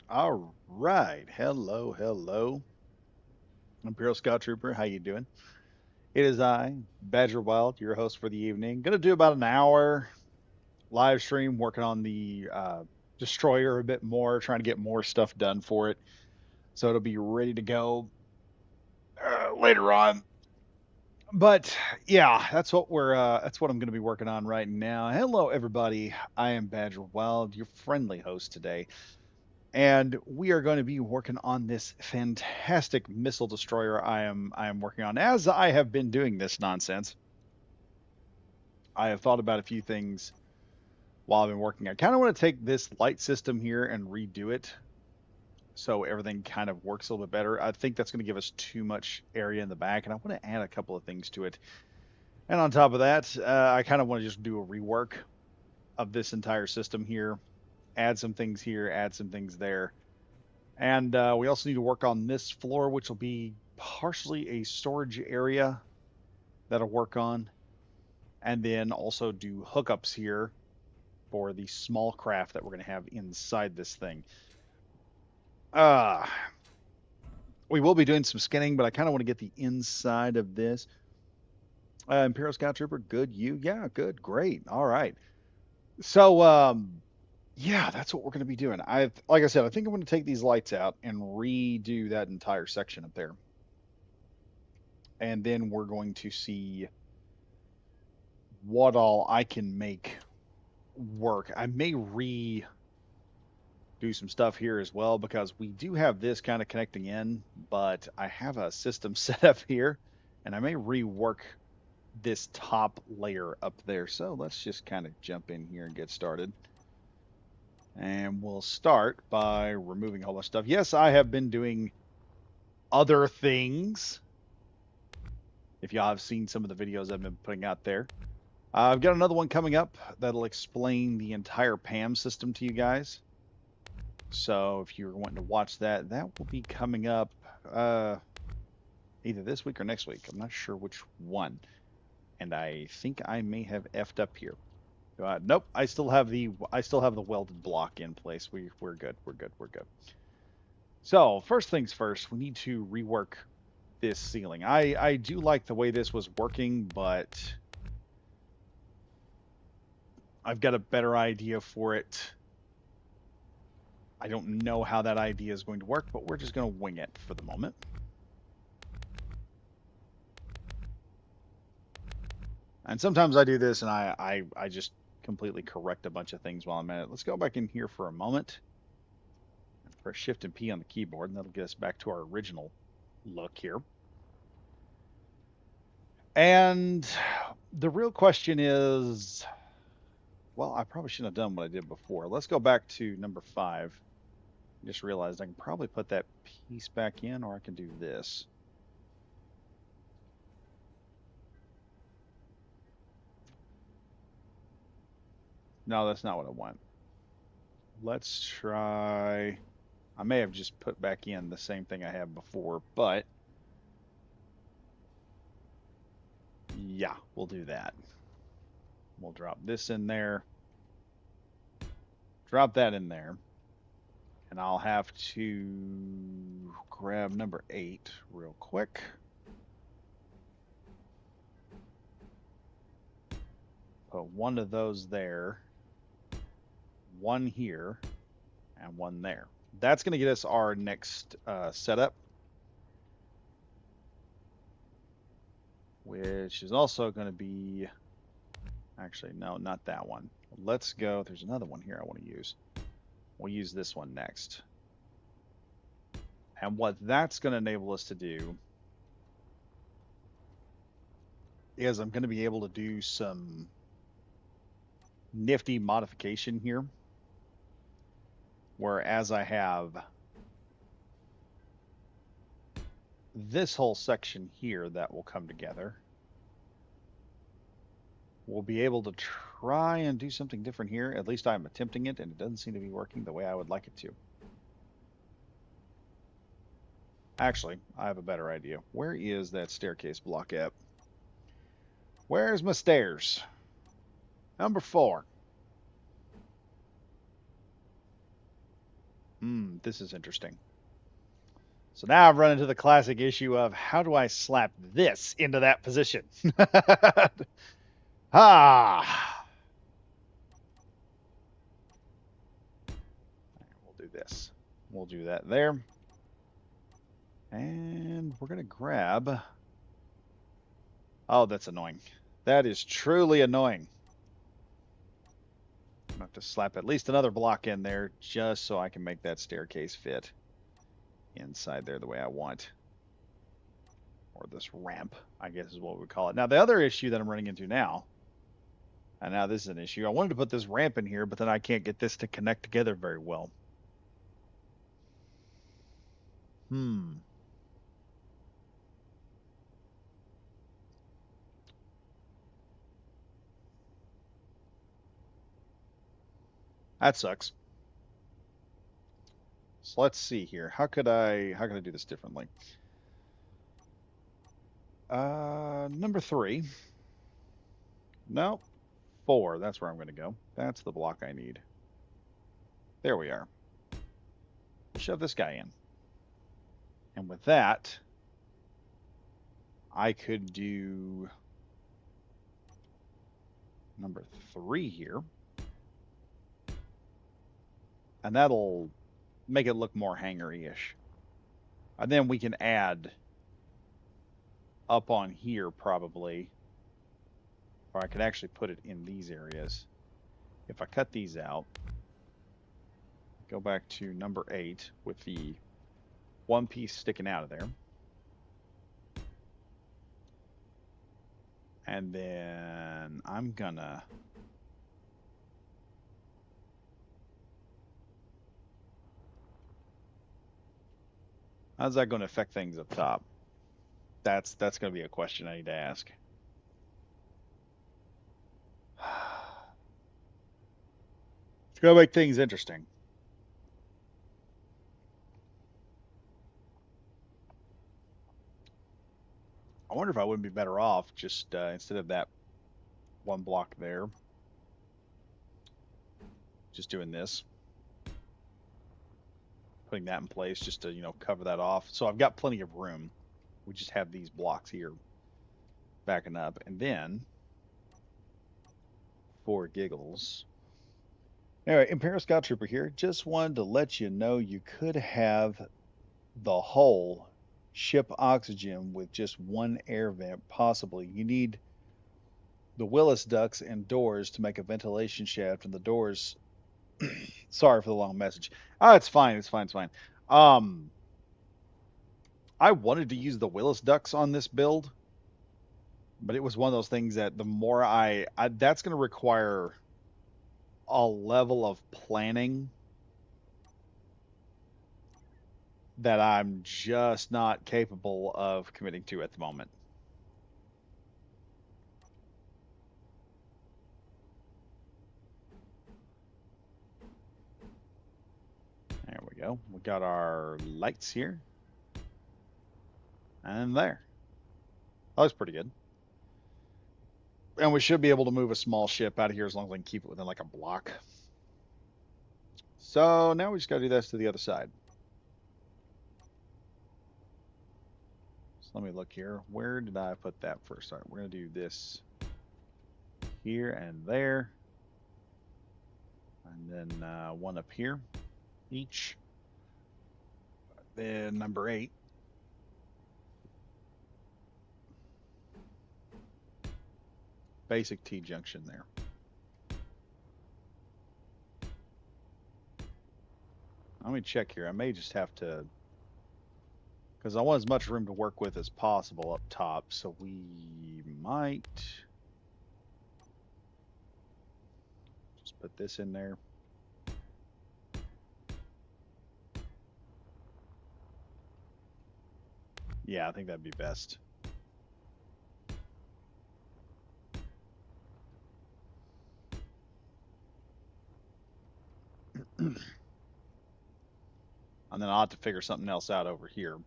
All right. Hello, hello. Imperial Scout Trooper. How you doing? It is I, Badger Wild, your host for the evening. Gonna do about an hour live stream working on the destroyer a bit more, trying to get more stuff done for it, so it'll be ready to go later on. But yeah, that's what I'm gonna be working on right now. Hello, everybody. I am Badger Wild, your friendly host today. And we are going to be working on this fantastic missile destroyer I am working on. As I have been doing this nonsense, I have thought about a few things while I've been working. I kind of want to take this light system here and redo it so everything kind of works a little bit better. I think that's going to give us too much area in the back, and I want to add a couple of things to it. And on top of that, I kind of want to just do a rework of this entire system here, add some things here, add some things there. And we also need to work on this floor, which will be partially a storage area that'll work on. And then also do hookups here for the small craft that we're going to have inside this thing. Uh, we will be doing some skinning, but I kind of want to get the inside of this. Imperial Scout Trooper, good. You? Yeah, good. Great. All right. So, yeah, that's what we're going to be doing. Like I said, I think I'm going to take these lights out and redo that entire section up there. And then we're going to see what all I can make work. I may do some stuff here as well because we do have this kind of connecting in, but I have a system set up here and I may rework this top layer up there. So let's just kind of jump in here and get started. And we'll start by removing a whole bunch of stuff. Yes, I have been doing other things. If y'all have seen some of the videos I've been putting out there, I've got another one coming up that'll explain the entire PAM system to you guys. So if you're wanting to watch that, that will be coming up uh, either this week or next week. I'm not sure which one. And I think I may have effed up here. Nope, I still have the welded block in place. We're good. We're good. We're good. So first things first, we need to rework this ceiling. I do like the way this was working, but I've got a better idea for it. I don't know how that idea is going to work, but we're just going to wing it for the moment. And sometimes I do this and I just completely correct a bunch of things while I'm at it. Let's go back in here for a moment and press Shift and P on the keyboard, and that'll get us back to our original look here. And the real question is, well, I probably shouldn't have done what I did before. Let's go back to number 5. I just realized I can probably put that piece back in, or I can do this. No, that's not what I want. Let's try. I may have just put back in the same thing I had before, but yeah, we'll do that. We'll drop this in there, drop that in there, and I'll have to grab number 8 real quick. Put one of those there, one here, and one there. That's going to get us our next setup, which is also going to be, actually, no, not that one. Let's go, there's another one here I want to use. We'll use this one next. And what that's going to enable us to do is I'm going to be able to do some nifty modification here, whereas I have this whole section here that will come together. We'll be able to try and do something different here. At least I'm attempting it, and it doesn't seem to be working the way I would like it to. Actually, I have a better idea. Where is that staircase block at? Where's my stairs? Number 4. This is interesting. So now I've run into the classic issue of how do I slap this into that position? Ah. We'll do this. We'll do that there. And we're going to grab... Oh, that's annoying. That is truly annoying. I'm going to have to slap at least another block in there just so I can make that staircase fit inside there the way I want. Or this ramp, I guess is what we call it. Now, the other issue that I'm running into now, and now this is an issue, I wanted to put this ramp in here, but then I can't get this to connect together very well. That sucks. So let's see here. How could I do this differently? Number 3. No, 4. That's where I'm going to go. That's the block I need. There we are. Shove this guy in. And with that, I could do number 3 here. And that'll make it look more hangar-ish. And then we can add up on here probably. Or I could actually put it in these areas. If I cut these out, go back to number 8 with the one piece sticking out of there. And then I'm gonna how's that going to affect things up top? That's going to be a question I need to ask. It's going to make things interesting. I wonder if I wouldn't be better off just instead of that one block there, just doing this, putting that in place just to, cover that off. So I've got plenty of room. We just have these blocks here backing up. And then, for giggles, anyway, Imperial Scout Trooper here. Just wanted to let you know you could have the whole ship oxygen with just one air vent, possibly. You need the Willis ducts and doors to make a ventilation shaft, and the doors. Sorry for the long message. Oh, it's fine. It's fine. It's fine. I wanted to use the Willis ducts on this build, but it was one of those things that the more that's going to require a level of planning that I'm just not capable of committing to at the moment. There we go. We got our lights here. And there. That looks pretty good. And we should be able to move a small ship out of here as long as I can keep it within like a block. So now we just got to do this to the other side. So let me look here. Where did I put that first? All right, we're going to do this here and there. And then one up here each. Then number 8. Basic T-junction there. Let me check here. I may just have to, because I want as much room to work with as possible up top, so we might just put this in there. Yeah, I think that'd be best. And then I'll have to figure something else out over here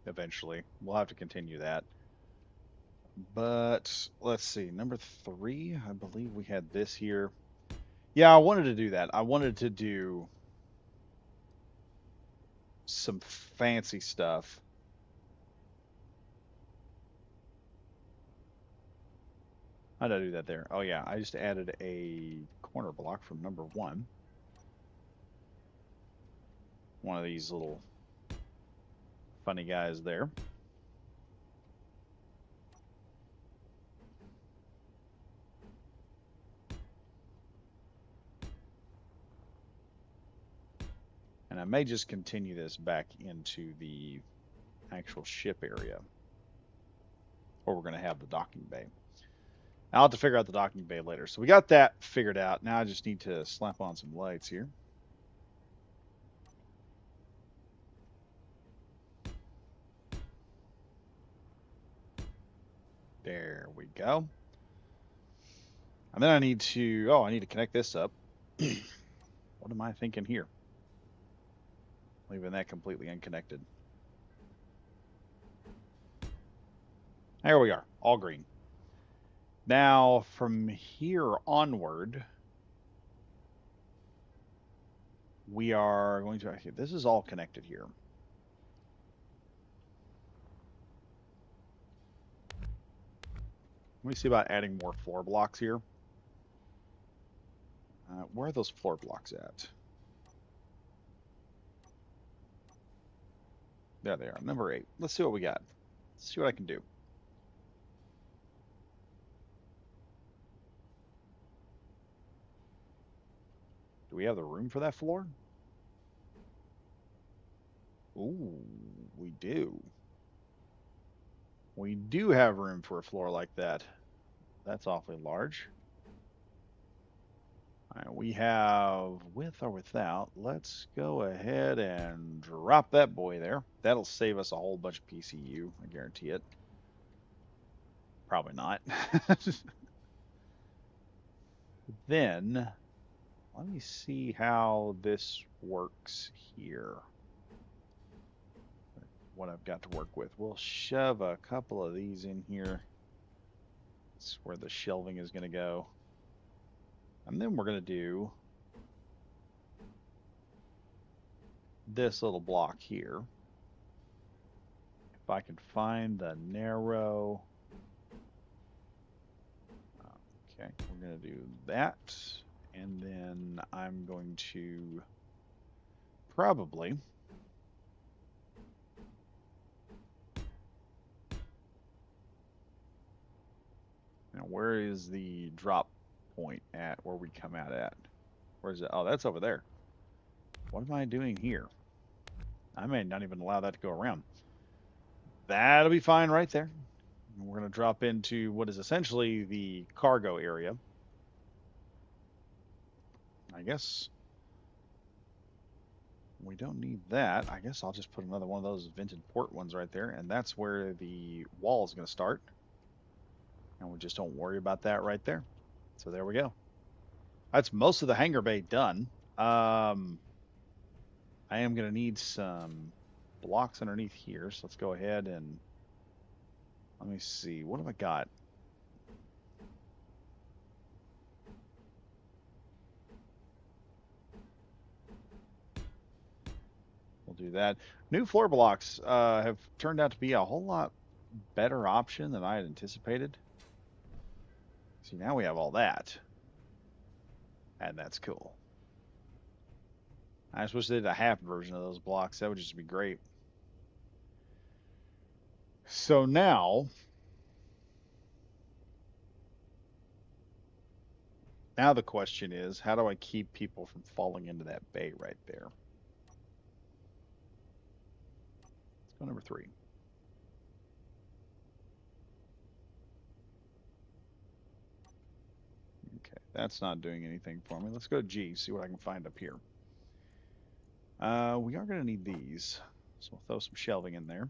eventually. We'll have to continue that. But let's see, number 3, I believe we had this here. Yeah, I wanted to do that. I wanted to do some fancy stuff. How did I do that there? Oh yeah, I just added a corner block from number one. One of these little funny guys there. And I may just continue this back into the actual ship area where we're going to have the docking bay. I'll have to figure out the docking bay later. So we got that figured out. Now I just need to slap on some lights here. There we go. And then I need to connect this up. What am I thinking here? Leaving that completely unconnected. There we are, all green. Now from here onward, we are going to, actually, this is all connected here. Let me see about adding more floor blocks here. Where are those floor blocks at? There they are, number 8. Let's see what we got. Let's see what I can do. Do we have the room for that floor? Ooh, we do. We do have room for a floor like that. That's awfully large. All right, we have with or without. Let's go ahead and drop that boy there. That'll save us a whole bunch of PCU. I guarantee it. Probably not. Then, let me see how this works here. What I've got to work with. We'll shove a couple of these in here. That's where the shelving is going to go. And then we're going to do this little block here. If I can find the narrow. Okay, we're going to do that. And then I'm going to probably where is the drop point at where we come out at? Where's it? Oh, that's over there. What am I doing here? I may not even allow that to go around. That'll be fine right there. We're going to drop into what is essentially the cargo area. I guess we don't need that. I guess I'll just put another one of those vented port ones right there, and that's where the wall is going to start. And we just don't worry about that right there. So there we go. That's most of the hangar bay done. I am going to need some blocks underneath here. So let's go ahead and let me see. What have I got? We'll do that. New floor blocks have turned out to be a whole lot better option than I had anticipated. See, now we have all that. And that's cool. I just wish they did a half version of those blocks. That would just be great. So now the question is, how do I keep people from falling into that bay right there? Let's go number 3. Okay, that's not doing anything for me. Let's go to G, see what I can find up here. We are going to need these, so we'll throw some shelving in there.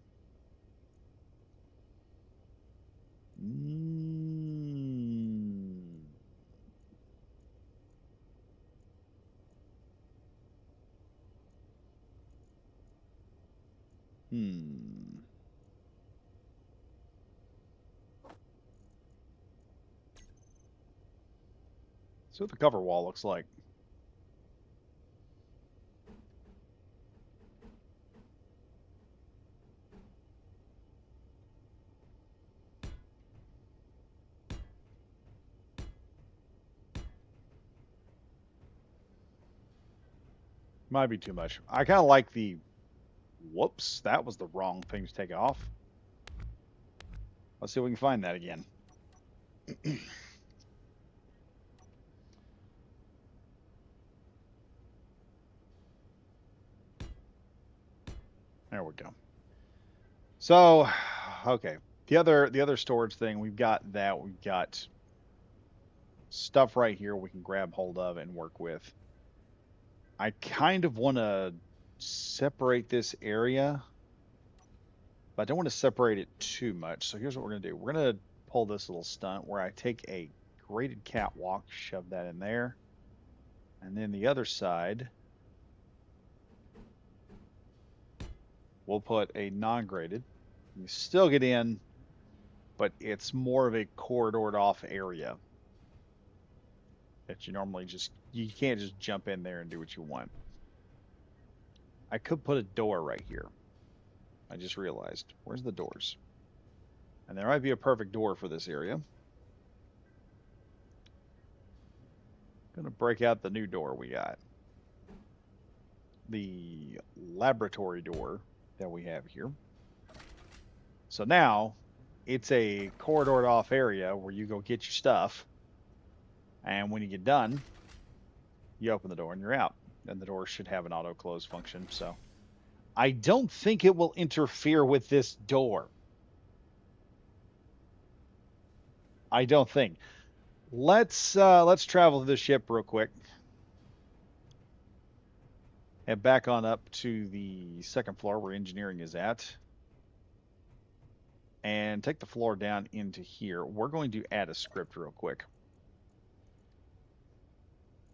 See what the cover wall looks like. Might be too much. I kind of like the... Whoops, that was the wrong thing to take off. Let's see if we can find that again. There we go. So, okay. The other storage thing, we've got that. We've got stuff right here we can grab hold of and work with. I kind of want to separate this area, but I don't want to separate it too much. So here's what we're going to do. We're going to pull this little stunt where I take a graded catwalk, shove that in there. And then the other side, we'll put a non-graded. You still get in, but it's more of a corridored off area that you normally you can't just jump in there and do what you want. I could put a door right here. I just realized. Where's the doors? And there might be a perfect door for this area. Gonna break out the new door we got. The laboratory door that we have here. So now it's a corridored off area where you go get your stuff. And when you get done, you open the door and you're out. And the door should have an auto close function. So I don't think it will interfere with this door. I don't think. Let's travel to the ship real quick. Head back on up to the second floor where engineering is at. And take the floor down into here. We're going to add a script real quick.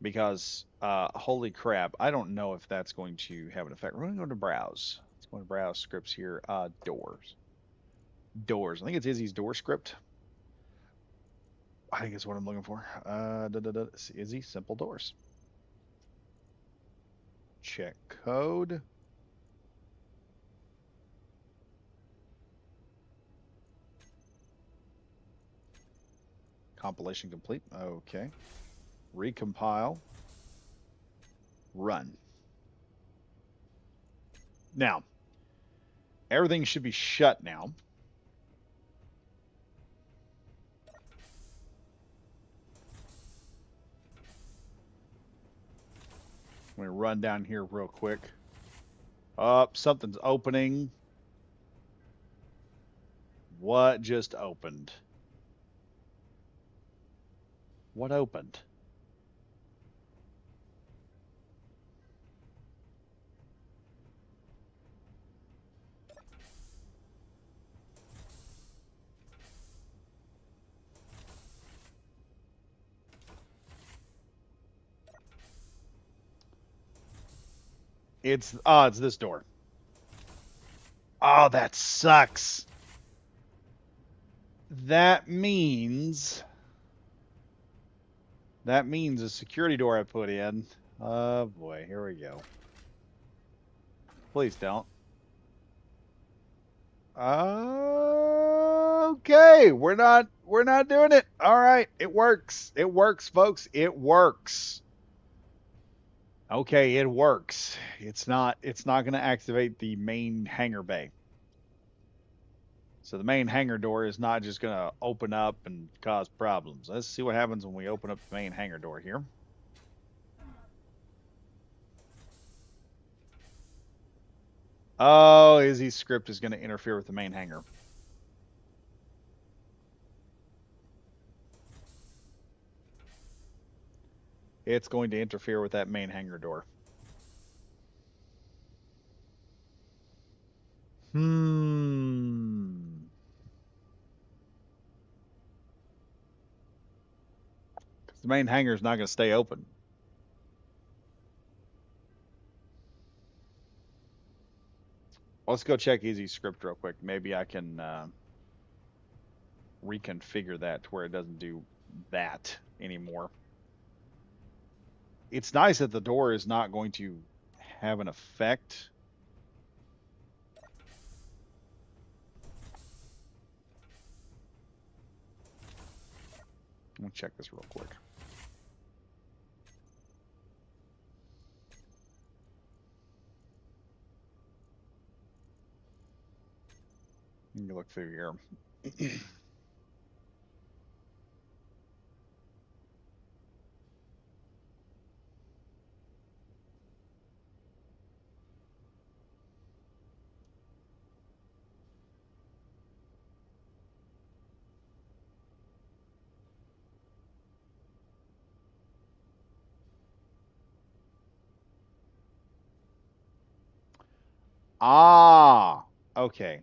Because, holy crap, I don't know if that's going to have an effect. We're going to go to browse. Let's go to browse scripts here. Doors. Doors. I think it's Izzy's door script. I think it's what I'm looking for. Izzy, simple doors. Check code. Compilation complete. Okay. Recompile. Run. Now, everything should be shut now. I'm going to run down here real quick. Something's opening. What just opened? What opened? It's this door. Oh, that sucks. That means a security door I put in. Oh boy, here we go. Please don't. Okay, we're not doing it. All right, it works. It works, folks. It works. Okay, it works. It's not going to activate the main hangar bay. So the main hangar door is not just going to open up and cause problems. Let's see what happens when we open up the main hangar door here. Oh, Izzy's script is going to interfere with the main hangar. It's going to interfere with that main hangar door. The main hangar is not going to stay open. Let's go check Izzy's script real quick. Maybe I can reconfigure that to where it doesn't do that anymore. It's nice that the door is not going to have an effect. I'm going to check this real quick. Let me look through here. Ah, okay.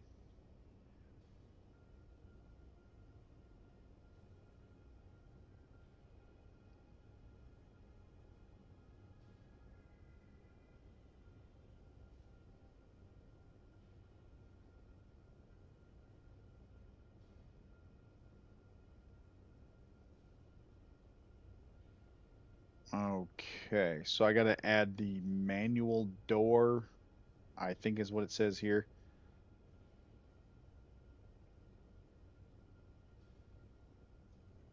Okay, so I got to add the manual door, I think is what it says here.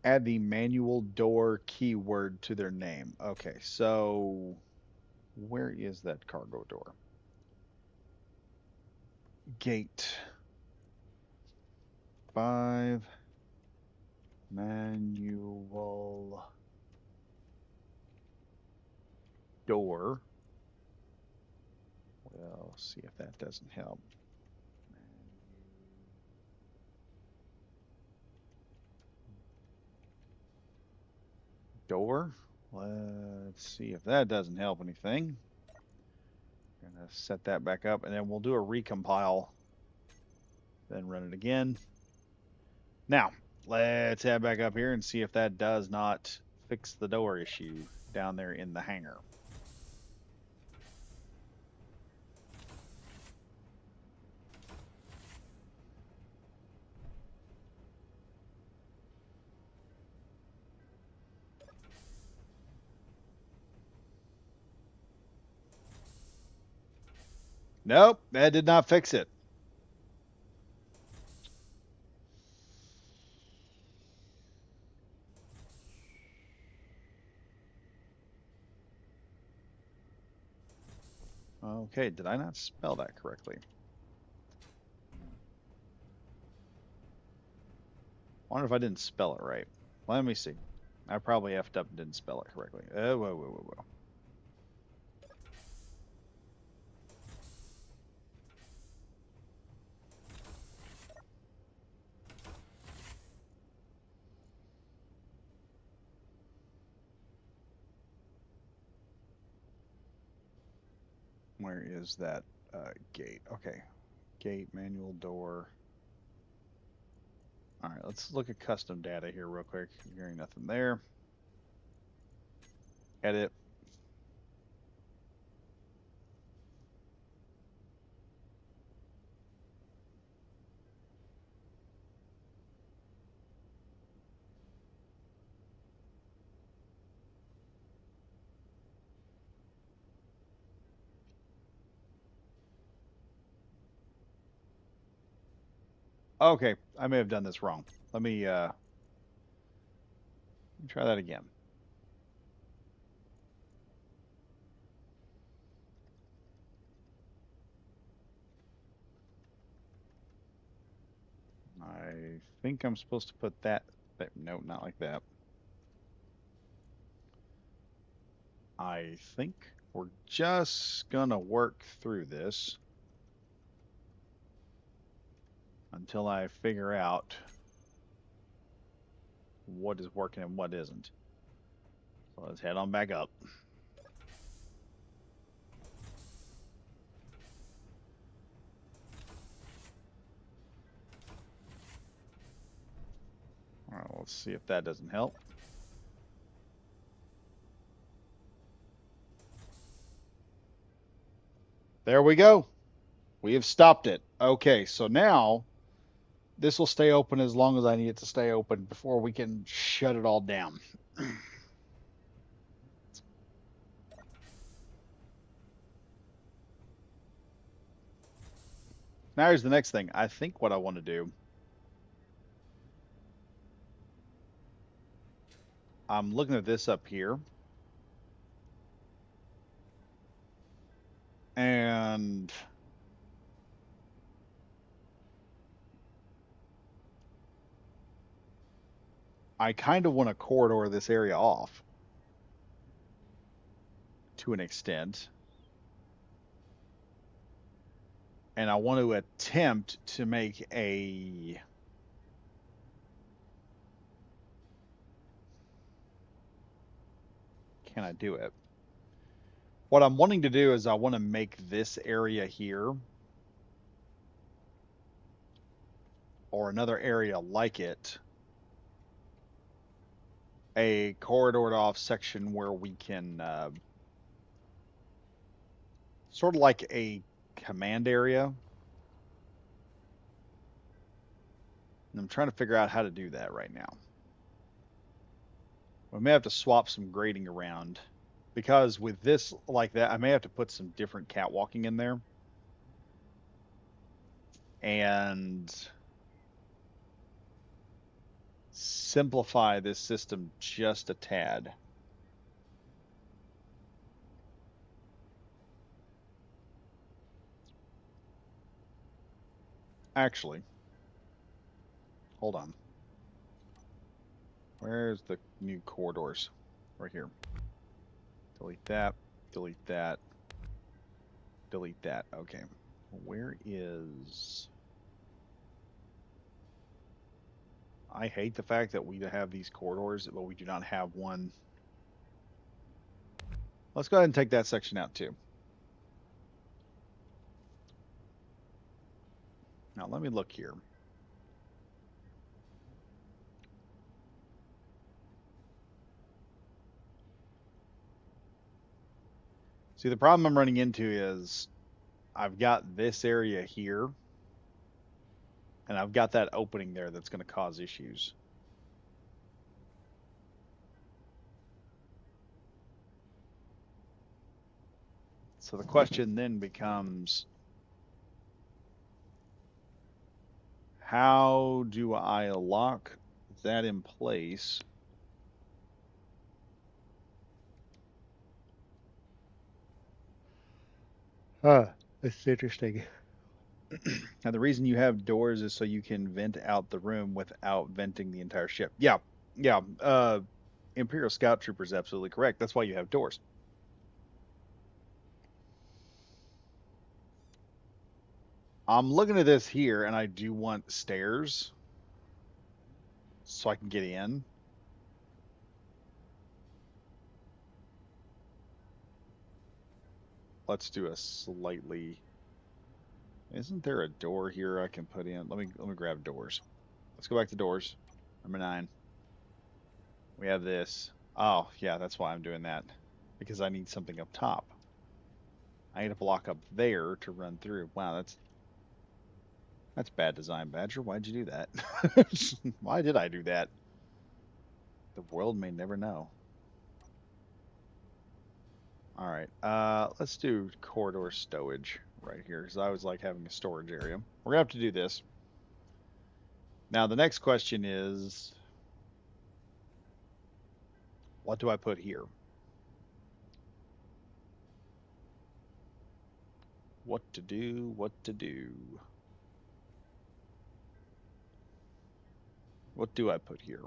Add the manual door keyword to their name. Okay, so where is that cargo door? Gate 5 manual door. Well, see if that doesn't help. Door. Let's see if that doesn't help anything. Gonna set that back up, and then we'll do a recompile. Then run it again. Now, let's head back up here and see if that does not fix the door issue down there in the hangar. Nope, that did not fix it. Okay, did I not spell that correctly? I wonder if I didn't spell it right. Let me see. I probably effed up and didn't spell it correctly. Whoa, whoa, whoa, whoa. Where is that gate? Okay, gate, manual door. All right, let's look at custom data here real quick. You're hearing nothing there. Edit. Okay, I may have done this wrong. Let me try that again. I think I'm supposed to put that, but no, not like that. I think we're just gonna work through this until I figure out what is working and what isn't. So let's head on back up. All right, let's see if that doesn't help. There we go. We have stopped it. Okay, so now this will stay open as long as I need it to stay open before we can shut it all down. Now here's the next thing. I think what I want to do, I'm looking at this up here, and I kind of want to corridor this area off to an extent. And I want to attempt to make a... Can I do it? What I'm wanting to do is I want to make this area here, or another area like it, a corridored off section where we can sort of like a command area. And I'm trying to figure out how to do that right now. We may have to swap some grading around, because with this like that, I may have to put some different catwalking in there. And simplify this system just a tad. Actually, hold on. Where's the new corridors? Right here. Delete that. Delete that. Delete that. Okay. Where is... I hate the fact that we have these corridors, but we do not have one. Let's go ahead and take that section out too. Now let me look here. See, the problem I'm running into is I've got this area here, and I've got that opening there that's going to cause issues. So the question then becomes, how do I lock that in place? That's interesting. And the reason you have doors is so you can vent out the room without venting the entire ship. Yeah, yeah. Imperial Scout Trooper is absolutely correct. That's why you have doors. I'm looking at this here, and I do want stairs so I can get in. Let's do a slightly... Isn't there a door here I can put in? Let me grab doors. Let's go back to doors. Number 9. We have this. Oh, yeah, that's why I'm doing that. Because I need something up top. I need a block up there to run through. Wow, that's bad design, Badger. Why'd you do that? Why did I do that? The world may never know. All right, let's do corridor stowage right here, because I always like having a storage area. We're gonna have to do this. Now, the next question is, what do I put here? What to do, what to do. What do I put here?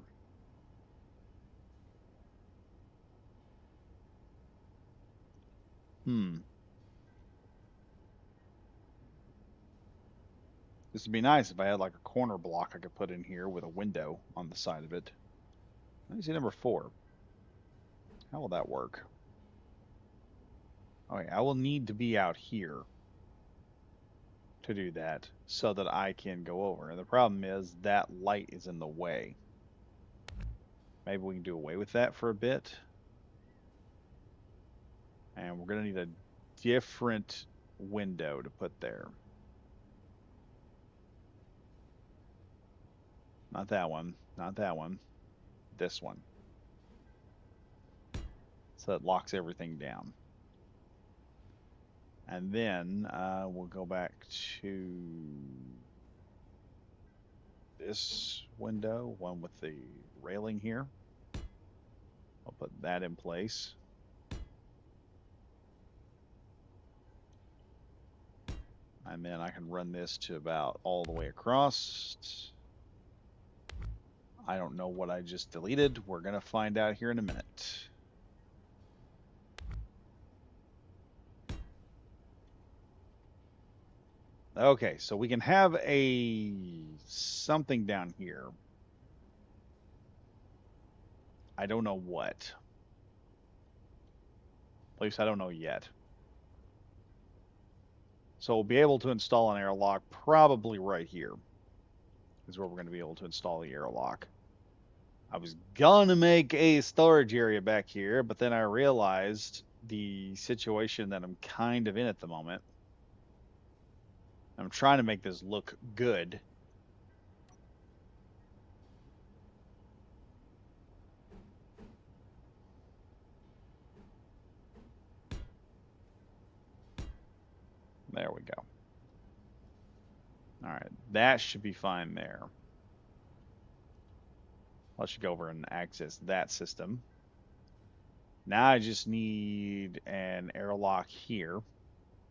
This would be nice if I had like a corner block I could put in here with a window on the side of it. Let me see number 4. How will that work? Okay, I will need to be out here to do that so that I can go over. And the problem is that light is in the way. Maybe we can do away with that for a bit. And we're going to need a different window to put there. Not that one. Not that one. This one. So it locks everything down. And then we'll go back to this window, one with the railing here. I'll put that in place. And then I can run this to about all the way across. I don't know what I just deleted. We're going to find out here in a minute. Okay, so we can have something down here. I don't know what. At least I don't know yet. So we'll be able to install an airlock probably right here is where we're going to be able to install the airlock. I was gonna make a storage area back here, but then I realized the situation that I'm kind of in at the moment. I'm trying to make this look good. There we go. All right, that should be fine there. Let's go over and access that system. Now I just need an airlock here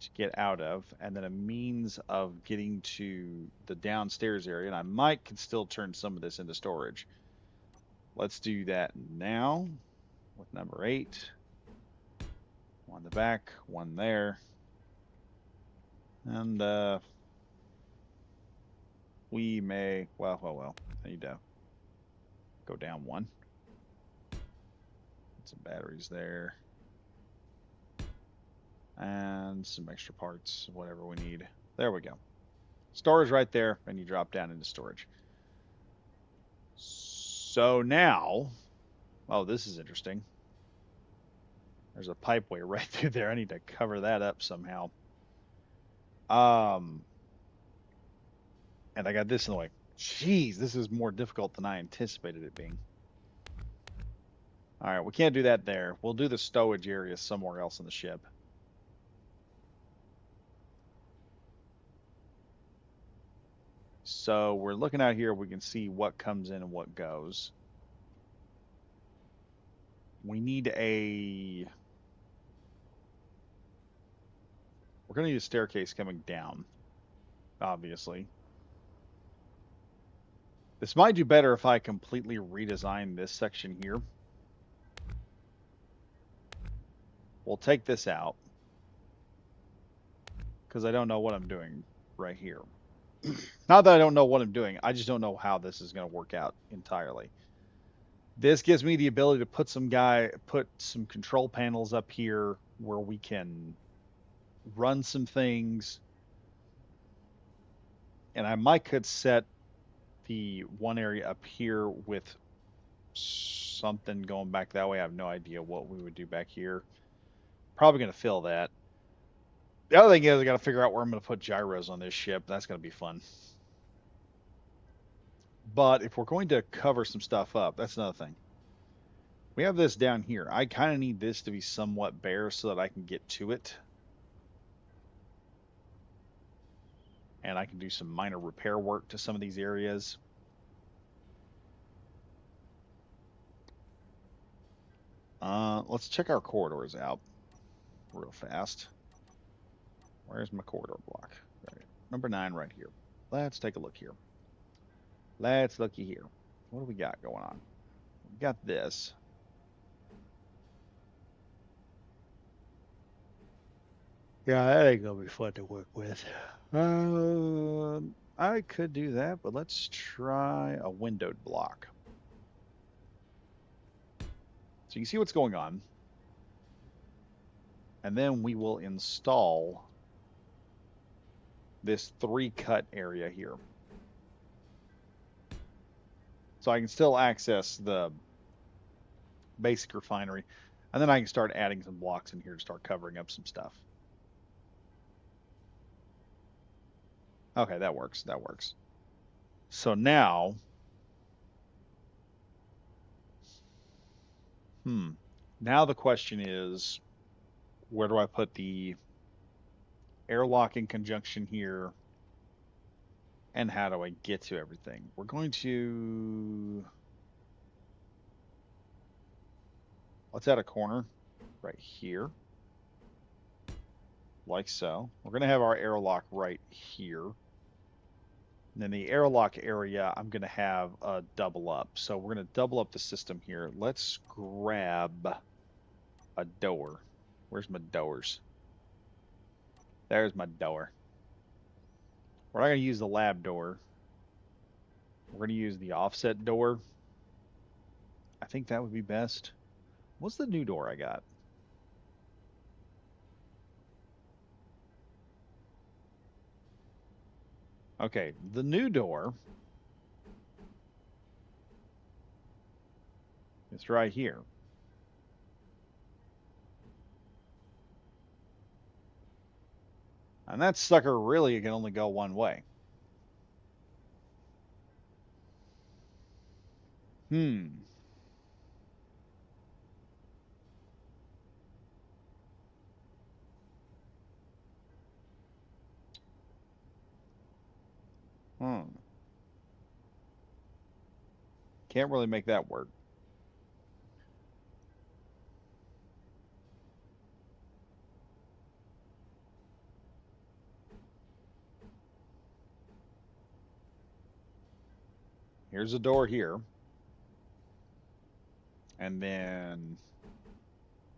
to get out of, and then a means of getting to the downstairs area. And I can still turn some of this into storage. Let's do that now with number 8. One in the back, one there. And we may, well, I need to go down one. Put some batteries there. And some extra parts, whatever we need. There we go. Storage right there, and you drop down into storage. So now, oh, this is interesting. There's a pipeway right through there. I need to cover that up somehow. And I got this in the way. Jeez, this is more difficult than I anticipated it being. All right, we can't do that there. We'll do the stowage area somewhere else in the ship. So we're looking out here. We can see what comes in and what goes. We need a... We're going to need a staircase coming down, obviously. This might do better if I completely redesign this section here. We'll take this out because I don't know what I'm doing right here. Not that I don't know what I'm doing, I just don't know how this is going to work out entirely. This gives me the ability to put some control panels up here where we can run some things. And I could set the one area up here with something going back that way. I have no idea what we would do back here. Probably going to fill that. The other thing is I got to figure out where I'm going to put gyros on this ship. That's going to be fun. But if we're going to cover some stuff up, that's another thing. We have this down here. I kind of need this to be somewhat bare so that I can get to it. And I can do some minor repair work to some of these areas. Let's check our corridors out real fast. Where's my corridor block? Right. Number 9 right here. Let's take a look here. Let's looky here. What do we got going on? We got this. Yeah, that ain't gonna be fun to work with. I could do that, but let's try a windowed block. So you can see what's going on. And then we will install this 3-cut area here. So I can still access the basic refinery. And then I can start adding some blocks in here to start covering up some stuff. Okay, that works. That works. So now, now the question is, where do I put the airlock in conjunction here? And how do I get to everything? We're going to... Let's add a corner right here. Like so. We're going to have our airlock right here. And then the airlock area, I'm going to have a double up. So we're going to double up the system here. Let's grab a door. Where's my doors? There's my door. We're not going to use the lab door. We're going to use the offset door. I think that would be best. What's the new door I got? Okay, the new door is right here. And that sucker really can only go one way. Hmm. Hmm. Can't really make that work. Here's a door here. And then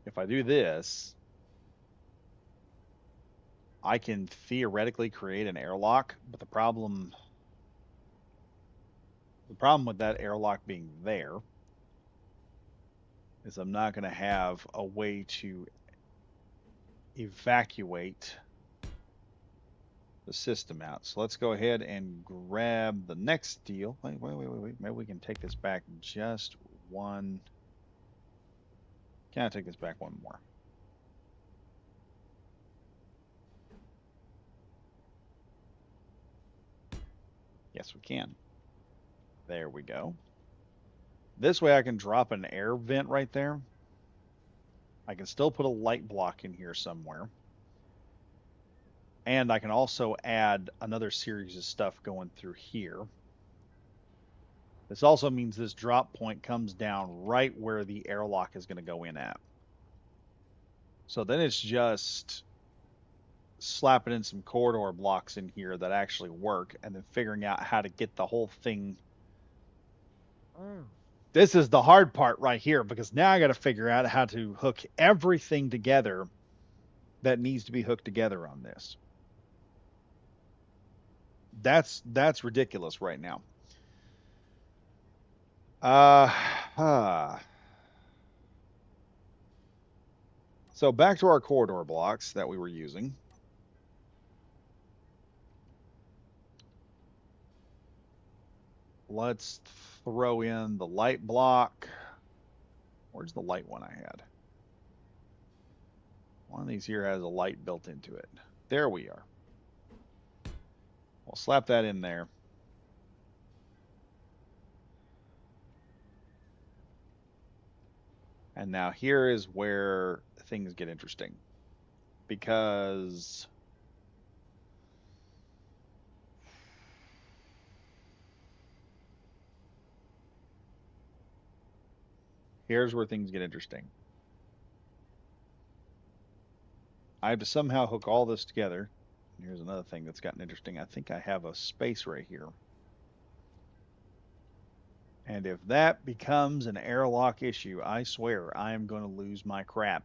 if I do this, I can theoretically create an airlock, but the problem with that airlock being there is I'm not going to have a way to evacuate the system out. So let's go ahead and grab the next deal. Wait. Maybe we can take this back just one. Can I take this back one more? Yes, we can. There we go. This way I can drop an air vent right there. I can still put a light block in here somewhere. And I can also add another series of stuff going through here. This also means this drop point comes down right where the airlock is going to go in at. So then it's just slapping in some corridor blocks in here that actually work and then figuring out how to get the whole thing. This is the hard part right here because now I got to figure out how to hook everything together that needs to be hooked together on this. That's ridiculous right now. Uh, so back to our corridor blocks that we were using. Let's throw in the light block. Where's the light one I had? One of these here has a light built into it. There we are. We'll slap that in there. And now here is where things get interesting. Because here's where things get interesting. I have to somehow hook all this together. Here's another thing that's gotten interesting. I think I have a space right here. And if that becomes an airlock issue, I swear I am going to lose my crap.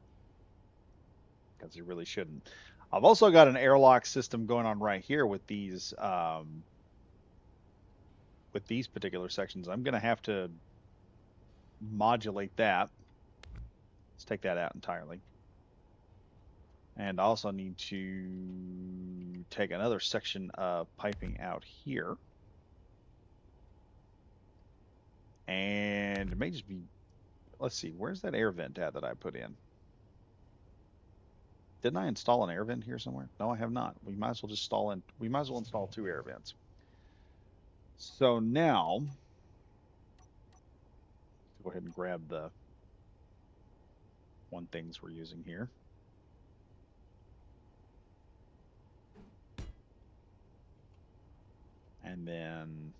Because you really shouldn't. I've also got an airlock system going on right here with these particular sections. I'm going to have to modulate that. Let's take that out entirely. And I also need to take another section of piping out here. And it may just be, let's see, where's that air vent at that I put in? Didn't I install an air vent here somewhere? No, I have not. We might as well just install two air vents. So now, go ahead and grab the one things we're using here. And then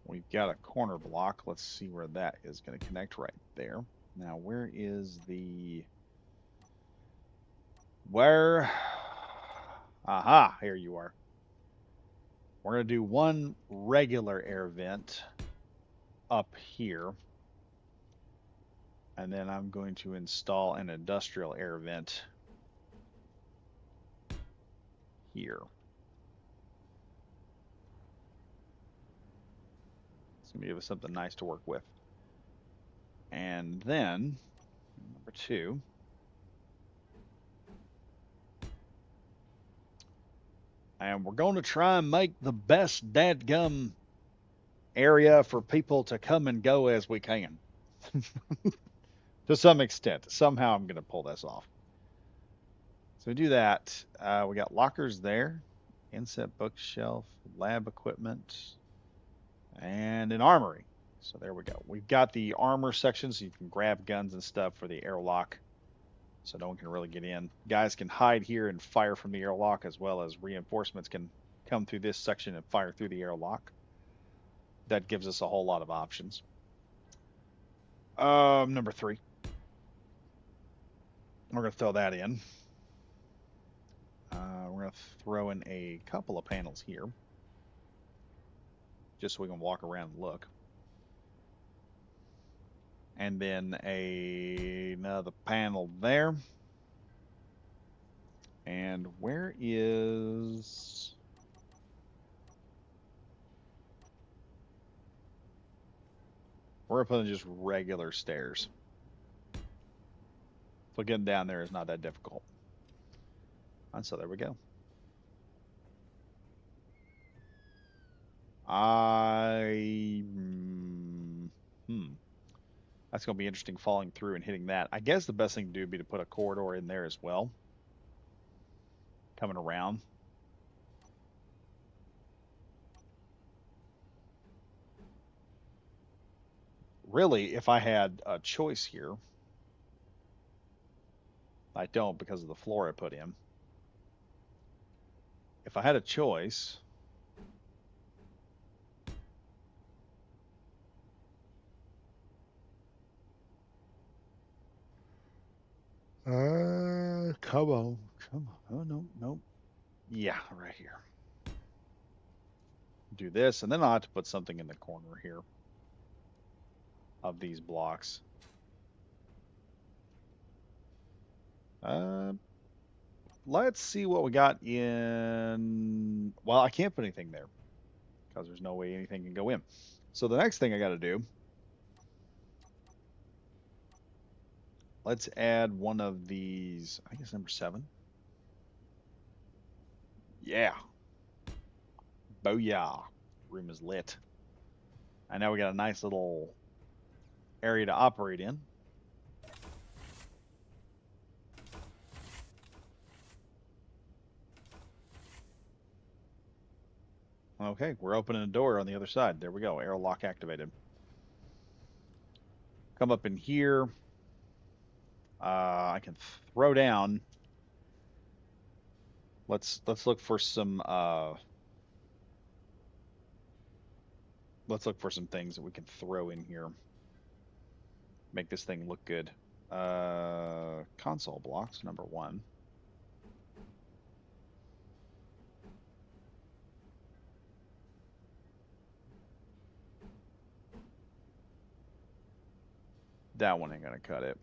we've got a corner block. Let's see where that is going to connect right there. Now, where is the... Aha, here you are. We're going to do one regular air vent up here. And then I'm going to install an industrial air vent here. It's going to give us something nice to work with. And then, number 2. And we're going to try and make the best dadgum area for people to come and go as we can. To some extent. Somehow I'm going to pull this off. So we do that. We got lockers there, inset bookshelf, lab equipment, and an armory. So there we go. We've got the armor section so you can grab guns and stuff for the airlock. So no one can really get in. Guys can hide here and fire from the airlock, as well as reinforcements can come through this section and fire through the airlock. That gives us a whole lot of options. Number 3. We're going to throw that in. We're going to throw in a couple of panels here, just so we can walk around and look. And then another panel there. And where is... We're going to put in just regular stairs. So getting down there is not that difficult. And so there we go. That's going to be interesting falling through and hitting that. I guess the best thing to do would be to put a corridor in there as well. Coming around. Really, if I had a choice here, I don't because of the floor I put in. If I had a choice, come on. Oh, no. Yeah, right here. Do this, and then I'll have to put something in the corner here of these blocks. Let's see what we got in... Well, I can't put anything there because there's no way anything can go in. So the next thing I got to do, let's add one of these, I guess number 7. Yeah. Booyah. Room is lit. And now we got a nice little area to operate in. Okay, we're opening a door on the other side. There we go. Airlock activated. Come up in here. I can throw down. Let's look for some let's look for some things that we can throw in here. Make this thing look good. Console blocks, number 1. That one ain't gonna cut it.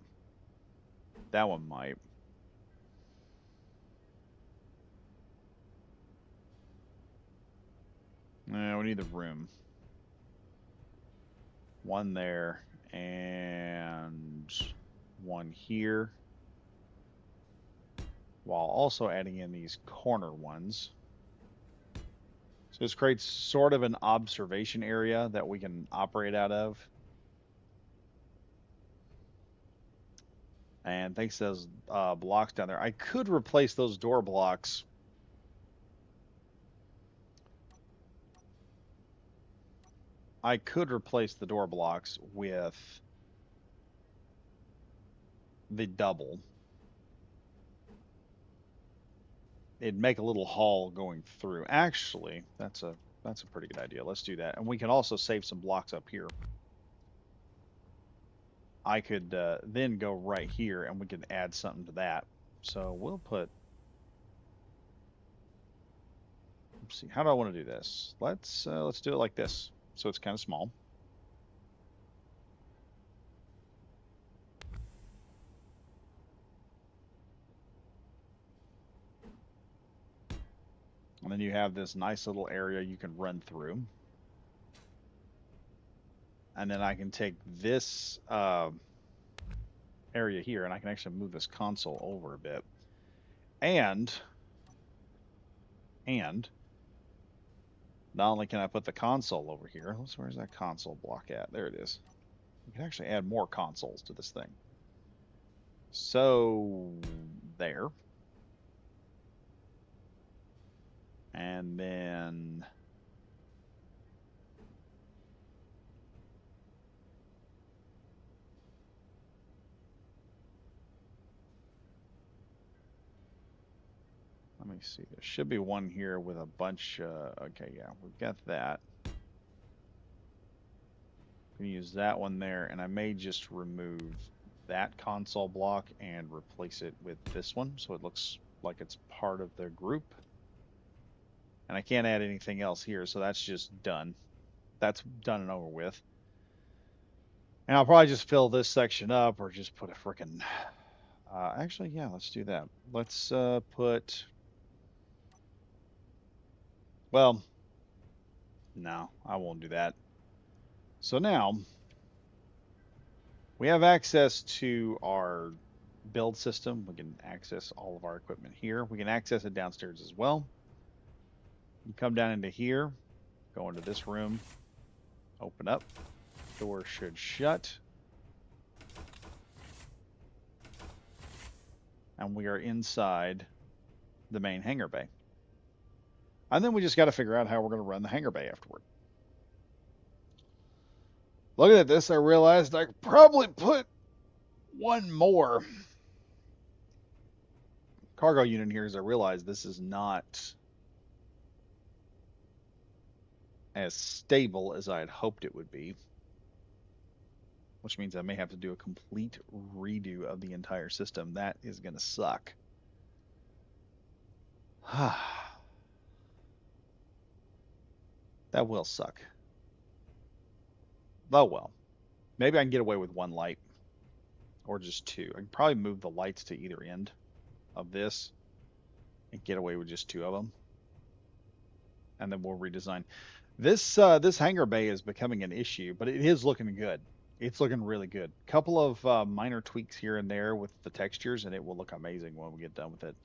That one might. We need the room. One there and one here, while also adding in these corner ones. So this creates sort of an observation area that we can operate out of. And thanks to those blocks down there, I could replace those door blocks. I could replace the door blocks with the double. It'd make a little hall going through. Actually, that's a pretty good idea. Let's do that. And we can also save some blocks up here. I could then go right here and we can add something to that. So we'll put let's see. How do I want to do this? Let's do it like this. So it's kind of small. And then you have this nice little area you can run through. And then I can take this area here, and I can actually move this console over a bit. And not only can I put the console over here, where's that console block at? There it is. We can actually add more consoles to this thing. So there. And then let me see. There should be one here with a bunch. Okay, yeah, we've got that. I'm gonna use that one there, and I may just remove that console block and replace it with this one, so it looks like it's part of the group. And I can't add anything else here, so that's just done. That's done and over with. And I'll probably just fill this section up, or just put a frickin' actually, yeah, let's do that. Let's put. Well, no, I won't do that. So now we have access to our build system. We can access all of our equipment here. We can access it downstairs as well. You come down into here, go into this room, open up. Door should shut. And we are inside the main hangar bay. And then we just got to figure out how we're going to run the hangar bay afterward. Looking at this, I realized I could probably put one more cargo unit here, as I realized this is not as stable as I had hoped it would be. Which means I may have to do a complete redo of the entire system. That is going to suck. That will suck. Oh well. Maybe I can get away with one light. Or just two. I can probably move the lights to either end of this and get away with just two of them. And then we'll redesign. This hangar bay is becoming an issue, but it is looking good. It's looking really good. Couple of minor tweaks here and there with the textures, and it will look amazing when we get done with it.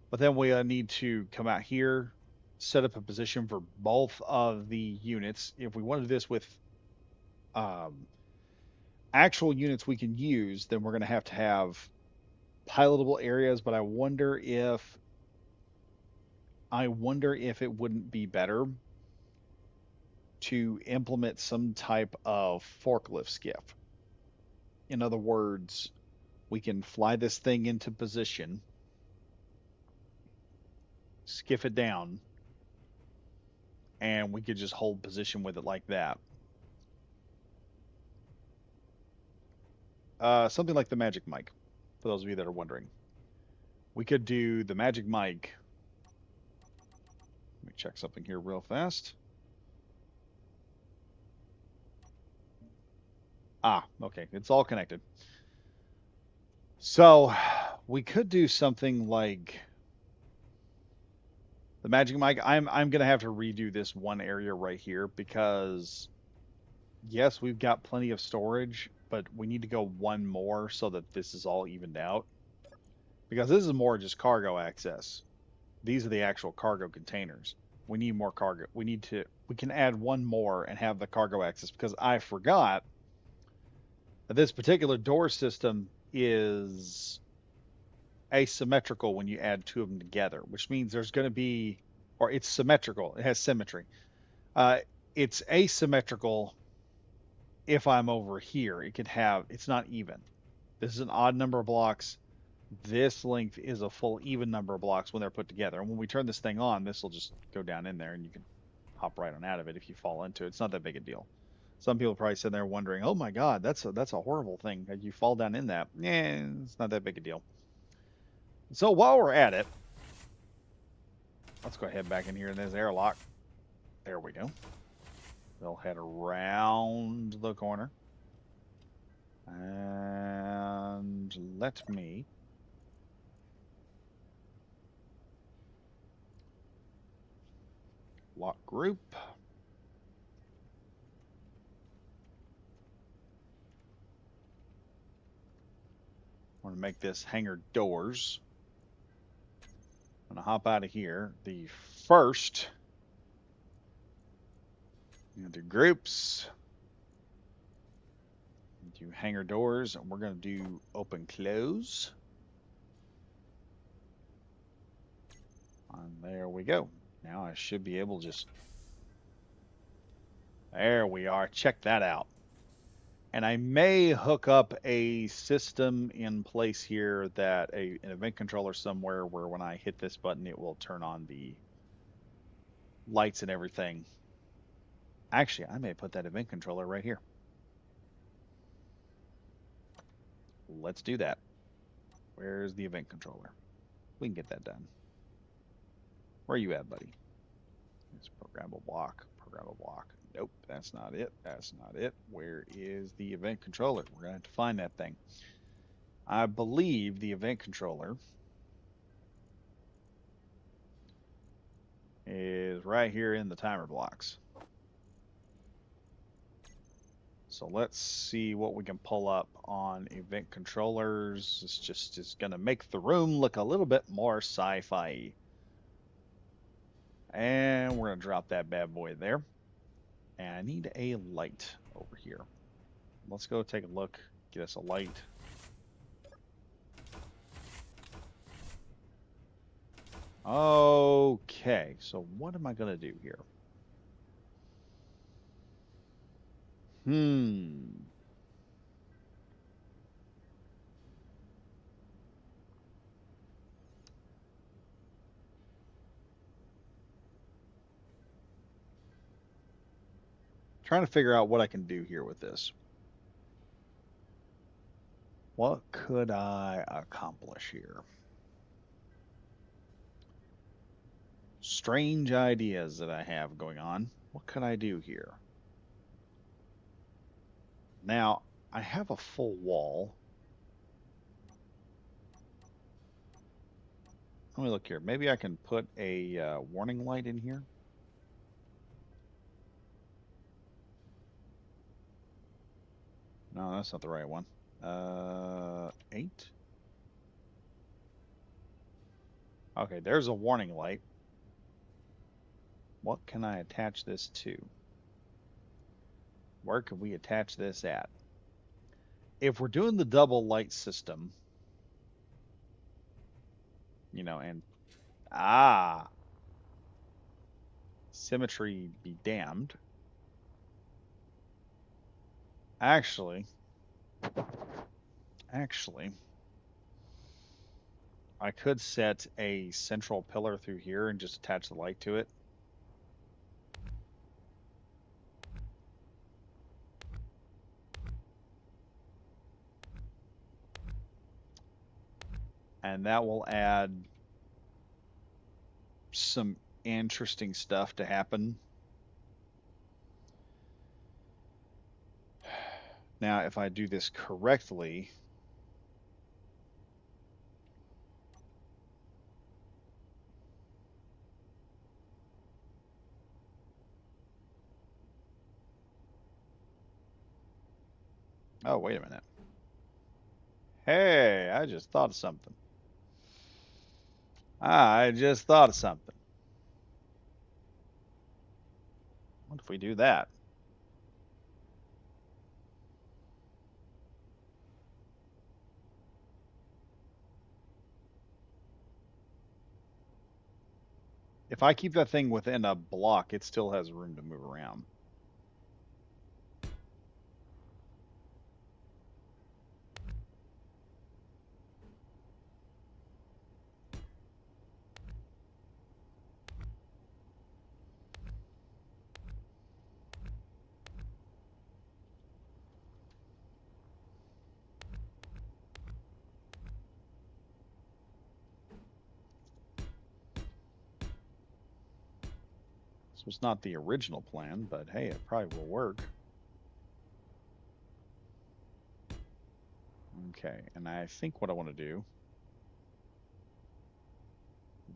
But then we need to come out here, set up a position for both of the units. If we wanted this with actual units we can use, then we're going to have pilotable areas. But I wonder if it wouldn't be better to implement some type of forklift skiff. In other words, we can fly this thing into position, skiff it down, and we could just hold position with it like that. Something like the Magic Mike, for those of you that are wondering. We could do the Magic Mike. Let me check something here real fast. Okay, it's all connected. So we could do something like the Magic Mike. I'm gonna have to redo this one area right here because yes, we've got plenty of storage, but we need to go one more so that this is all evened out. Because this is more just cargo access. These are the actual cargo containers. We need more cargo. We can add one more and have the cargo access because I forgot that this particular door system is asymmetrical when you add two of them together, which means there's going to be, or it's symmetrical. It has symmetry. It's asymmetrical if I'm over here. It's not even. This is an odd number of blocks. This length is a full even number of blocks when they're put together. And when we turn this thing on, this will just go down in there and you can hop right on out of it if you fall into it. It's not that big a deal. Some people probably sitting there wondering, oh my God, that's a horrible thing. You fall down in that. It's not that big a deal. So while we're at it, Let's go ahead back in here in this airlock. There we go. We'll head around the corner. And let me lock group. I want to make this hangar doors. I'm going to hop out of here. The first, do groups, do hangar doors, and we're going to do open close. And there we go. Now I should be able to just, there we are. Check that out. And I may hook up a system in place here that an event controller somewhere where when I hit this button, it will turn on the lights and everything. Actually, I may put that event controller right here. Let's do that. Where's the event controller? We can get that done. Where are you at, buddy? It's programmable block. Programmable block. Nope, that's not it. That's not it. Where is the event controller? We're going to have to find that thing. I believe the event controller is right here in the timer blocks. So let's see what we can pull up on event controllers. It's just going to make the room look a little bit more sci-fi. And we're going to drop that bad boy there. And I need a light over here. Let's go take a look. Get us a light. Okay, so what am I going to do here? Trying to figure out what I can do here with this. What could I accomplish here? Strange ideas that I have going on. What could I do here? Now, I have a full wall. Let me look here. Maybe I can put a warning light in here. No, that's not the right one. 8. Okay, there's a warning light. What can I attach this to? Where can we attach this at? If we're doing the double light system, and symmetry be damned. Actually, I could set a central pillar through here and just attach the light to it. And that will add some interesting stuff to happen. Now, if I do this correctly, oh, wait a minute. Hey, I just thought of something. I just thought of something. What if we do that? If I keep that thing within a block, it still has room to move around. This was not the original plan, but hey, it probably will work. Okay, and I think what I want to do,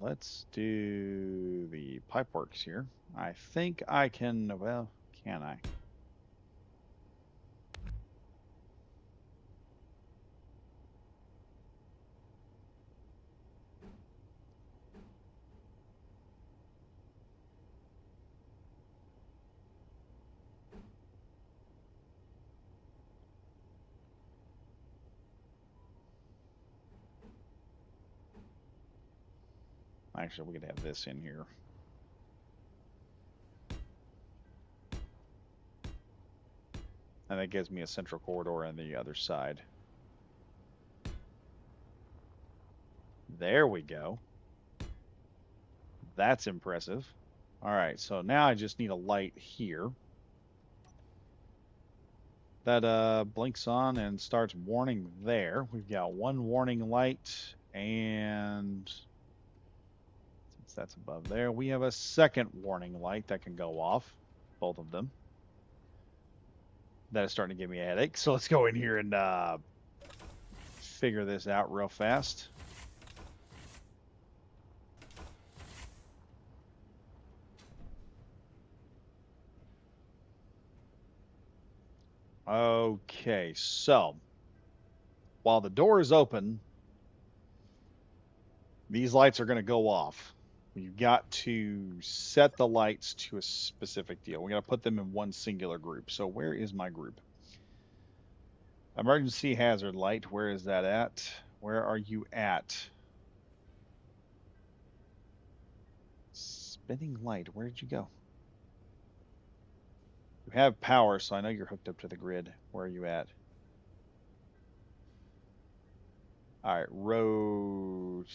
let's do the pipe works here. I think I can, well, can I? Actually, we could have this in here. And that gives me a central corridor on the other side. There we go. That's impressive. All right, so now I just need a light here. That blinks on and starts warning there. We've got one warning light, and since that's above there, we have a second warning light that can go off, both of them. That is starting to give me a headache. So let's go in here and figure this out real fast. Okay, so while the door is open, these lights are going to go off. You've got to set the lights to a specific deal. We got to put them in one singular group. So where is my group? Emergency hazard light. Where is that at? Where are you at? Spinning light. Where did you go? You have power, so I know you're hooked up to the grid. Where are you at? All right, rotating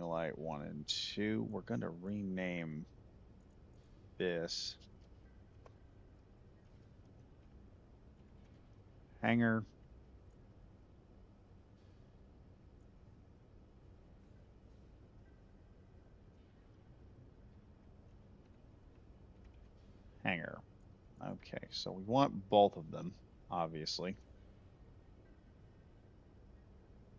light 1 and 2. We're going to rename this hangar. Hangar. Okay, so we want both of them, obviously.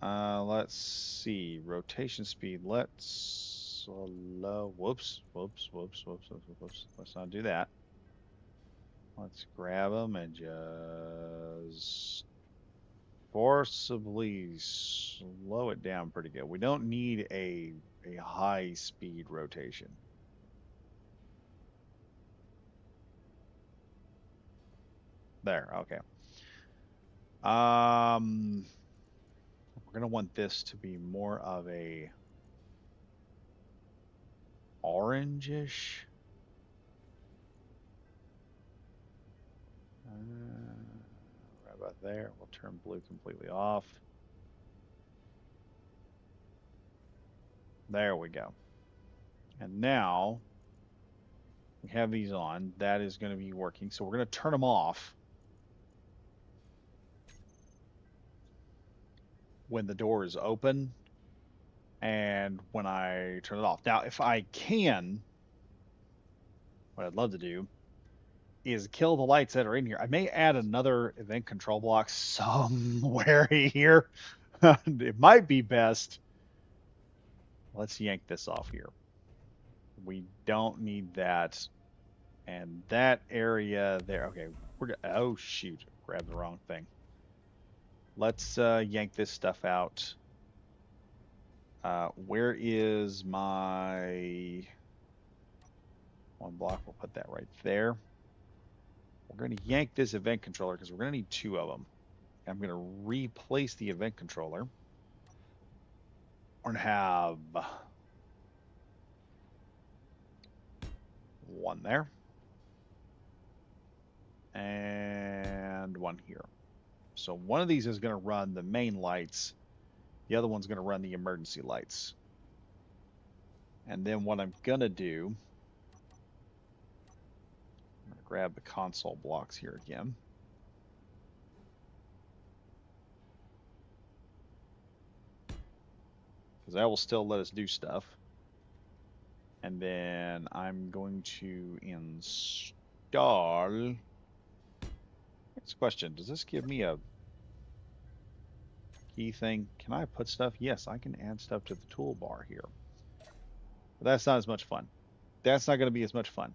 Let's see. Rotation speed. Let's slow. Whoops. Let's not do that. Let's grab them and just forcibly slow it down pretty good. We don't need a high speed rotation. There, okay. We're gonna want this to be more of a orangish. Right about there. We'll turn blue completely off. There we go. And now we have these on. That is going to be working. So we're going to turn them off when the door is open and when I turn it off. Now, if I can, what I'd love to do is kill the lights that are in here. I may add another event control block somewhere here. It might be best. Let's yank this off here. We don't need that. And that area there. Okay, oh shoot, grabbed the wrong thing. Let's yank this stuff out. Where is my one block? We'll put that right there. We're going to yank this event controller because we're going to need 2 of them. I'm going to replace the event controller. We're going to have 1 there and 1 here. So one of these is going to run the main lights. The other one's going to run the emergency lights. And then what I'm going to do, I'm going to grab the console blocks here again. Because that will still let us do stuff. And then I'm going to install. Next question. Does this give me a key thing? Can I put stuff? Yes, I can add stuff to the toolbar here. But that's not as much fun. That's not going to be as much fun.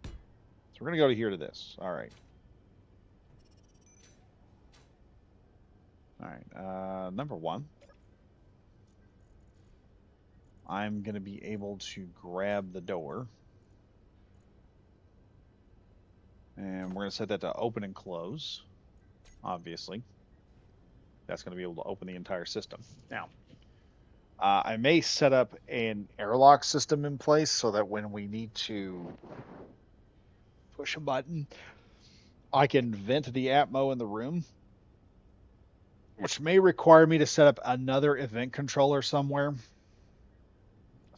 So we're going to go to here to this. All right. All right. Number one. I'm going to be able to grab the door. And we're going to set that to open and close, obviously. That's going to be able to open the entire system. Now, I may set up an airlock system in place so that when we need to push a button, I can vent the Atmo in the room, which may require me to set up another event controller somewhere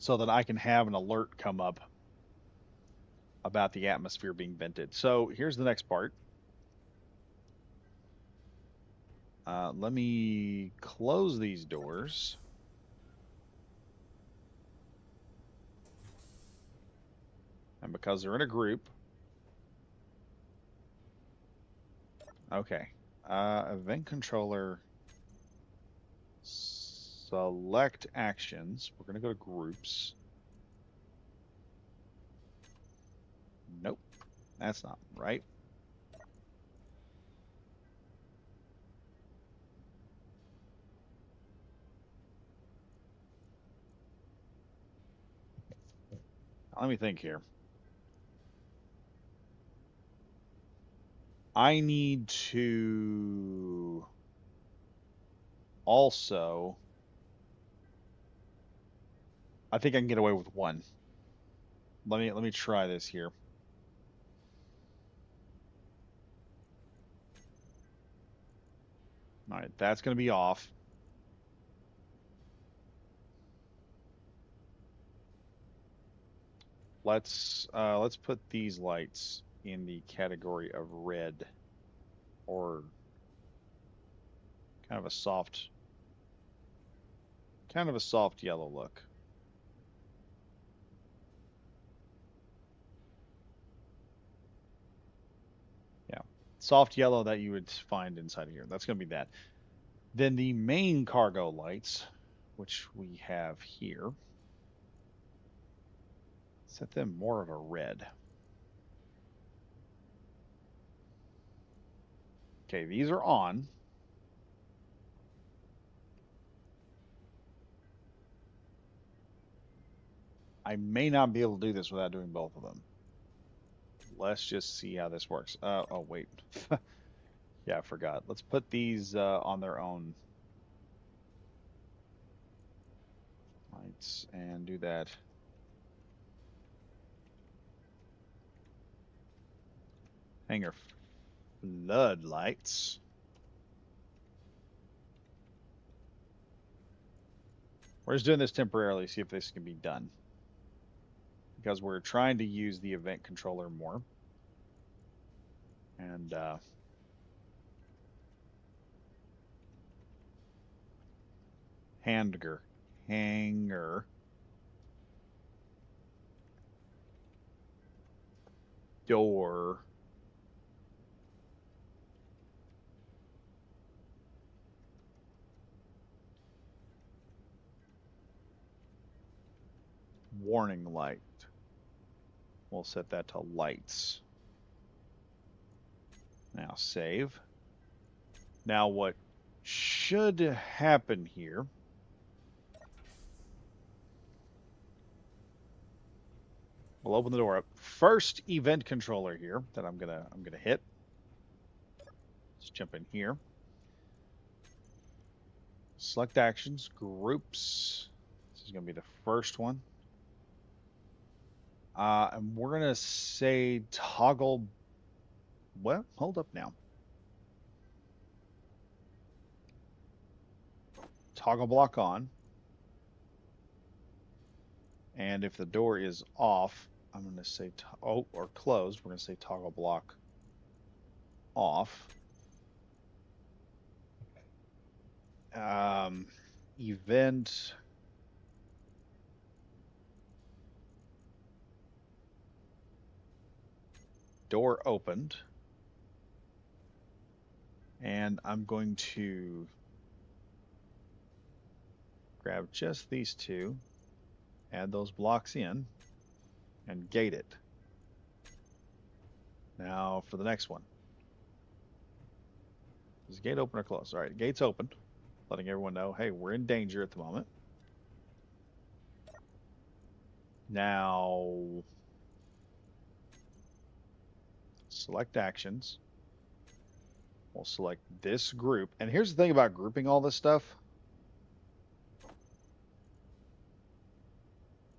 so that I can have an alert come up about the atmosphere being vented. So here's the next part. Let me close these doors. And because they're in a group. Okay. Event controller. Select actions. We're going to go to groups. Nope. That's not right. Let me think here. I need to also. I think I can get away with one. Let me try this here. All right, that's going to be off. Let's put these lights in the category of red, or kind of a soft yellow look. Yeah, soft yellow that you would find inside of here. That's going to be that. Then the main cargo lights, which we have here, set them more of a red. Okay, these are on. I may not be able to do this without doing both of them. Let's just see how this works. Oh, wait. Yeah, I forgot. Let's put these on their own lights and do that. Hanger floodlights. We're just doing this temporarily, see if this can be done. Because we're trying to use the event controller more. And hanger door warning light. We'll set that to lights. Now save. Now what should happen here, we'll open the door up. First event controller here that I'm gonna hit. Let's jump in here. Select actions, groups. This is gonna be the first one. And we're gonna say toggle. Well, hold up now. Toggle block on. And if the door is off, I'm going to say, or closed, we're going to say toggle block off. Event door opened. And I'm going to grab just these two, add those blocks in, and gate it. Now for the next one. Is the gate open or closed? All right, the gate's open, letting everyone know, hey, we're in danger at the moment. Now, select actions. We'll select this group. And here's the thing about grouping all this stuff.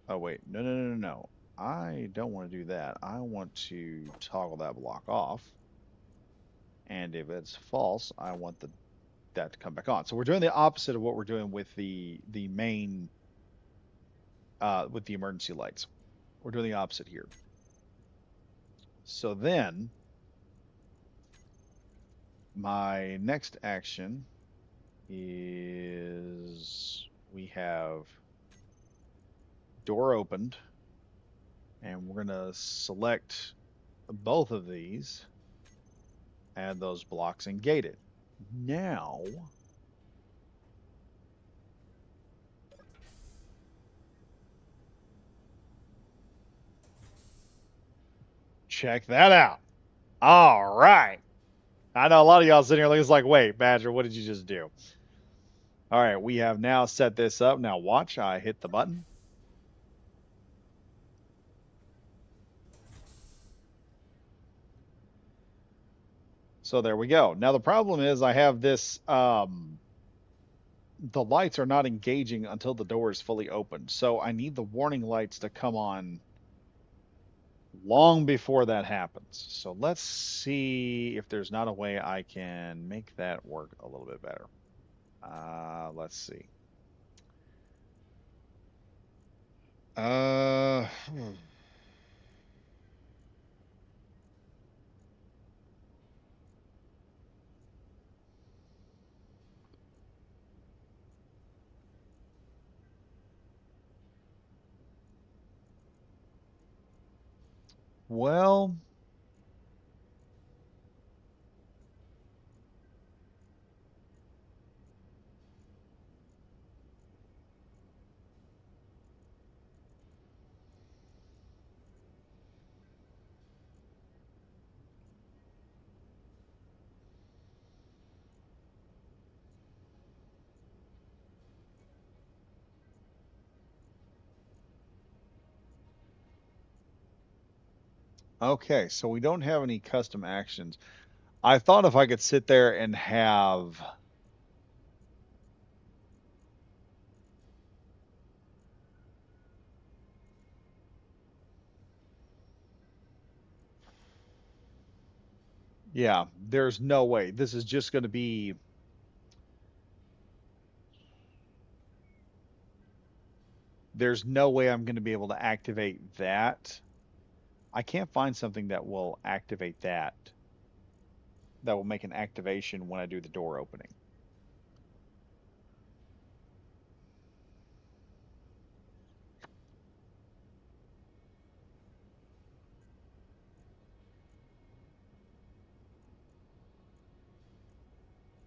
Oh, wait. No. I don't want to do that. I want to toggle that block off. And if it's false, I want that to come back on. So we're doing the opposite of what we're doing with the main with the emergency lights. We're doing the opposite here. So then my next action is we have door opened, and we're going to select both of these, add those blocks, and gate it. Now, check that out. All right. I know a lot of y'all sitting here looking like, wait, Badger, what did you just do? All right, we have now set this up. Now watch, I hit the button. So there we go. Now the problem is I have this, the lights are not engaging until the door is fully opened. So I need the warning lights to come on long before that happens. So let's see if there's not a way I can make that work a little bit better. Let's see. Uh, well, okay, so we don't have any custom actions. I thought if I could sit there and have yeah, there's no way. This is just going to be there's no way I'm going to be able to activate that. I can't find something that will activate that. That will make an activation when I do the door opening.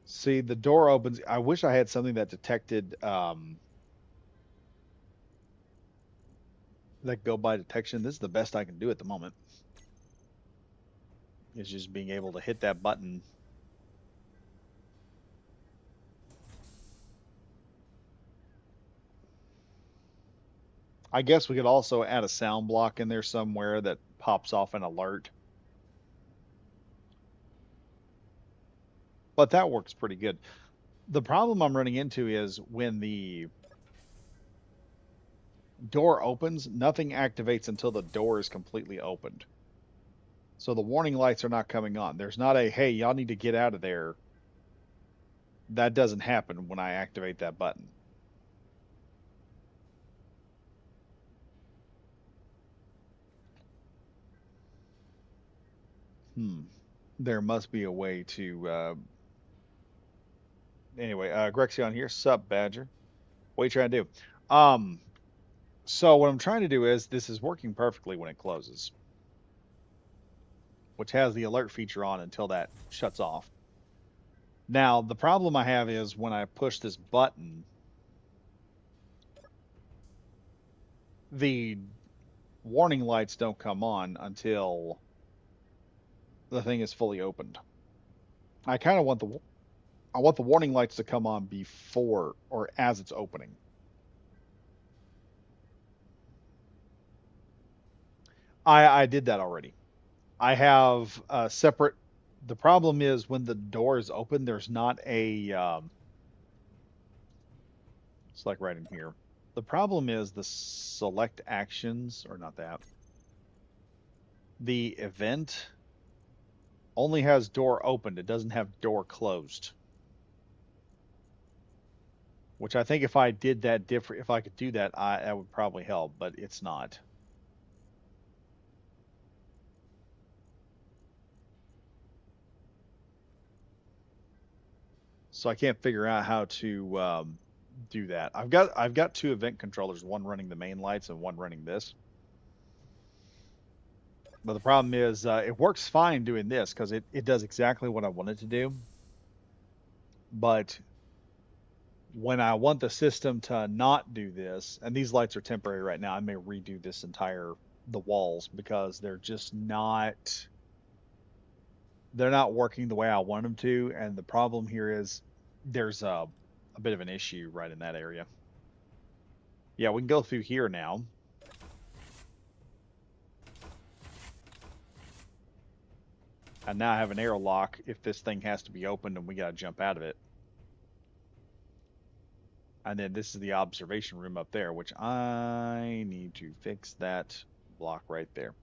See, the door opens. I wish I had something that detected that go by detection. This is the best I can do at the moment. Is just being able to hit that button. I guess we could also add a sound block in there somewhere that pops off an alert. But that works pretty good. The problem I'm running into is when the door opens, nothing activates until the door is completely opened. So the warning lights are not coming on. There's not a, hey, y'all need to get out of there. That doesn't happen when I activate that button. There must be a way to. Anyway, Grexion here. Sup, Badger. What are you trying to do? So what I'm trying to do is this is working perfectly when it closes. which has the alert feature on until that shuts off. Now, the problem I have is when I push this button, the warning lights don't come on until the thing is fully opened. I kind of want the warning lights to come on before or as it's opening. I did that already. I have a separate. The problem is when the door is open, there's not a. It's like right in here. The problem is the select actions, or not that. The event only has door opened. It doesn't have door closed. Which I think if I did that different, if I could do that, that would probably help, but it's not. So I can't figure out how to do that. I've got two event controllers, one running the main lights and one running this. But the problem is it works fine doing this because it does exactly what I want it to do. But when I want the system to not do this, and these lights are temporary right now, I may redo the walls because they're not working the way I want them to. And the problem here is there's a bit of an issue right in that area. Yeah, we can go through here now. And now I have an arrow lock if this thing has to be opened and we got to jump out of it. And then this is the observation room up there, which I need to fix that block right there.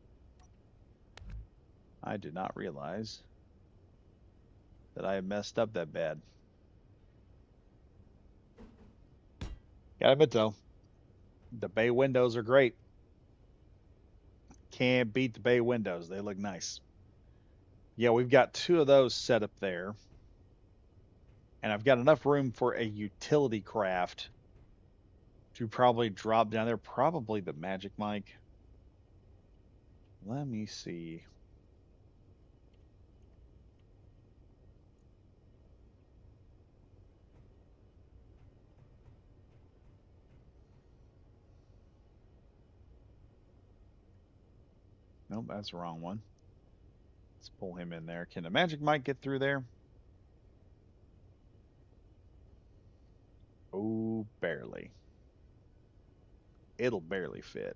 I did not realize that I had messed up that bad. Gotta admit though, the bay windows are great. Can't beat the bay windows. They look nice. Yeah, we've got two of those set up there. And I've got enough room for a utility craft to probably drop down there. Probably the magic mic. Let me see. Nope, that's the wrong one. Let's pull him in there. Can the magic mic get through there? Oh, barely. It'll barely fit.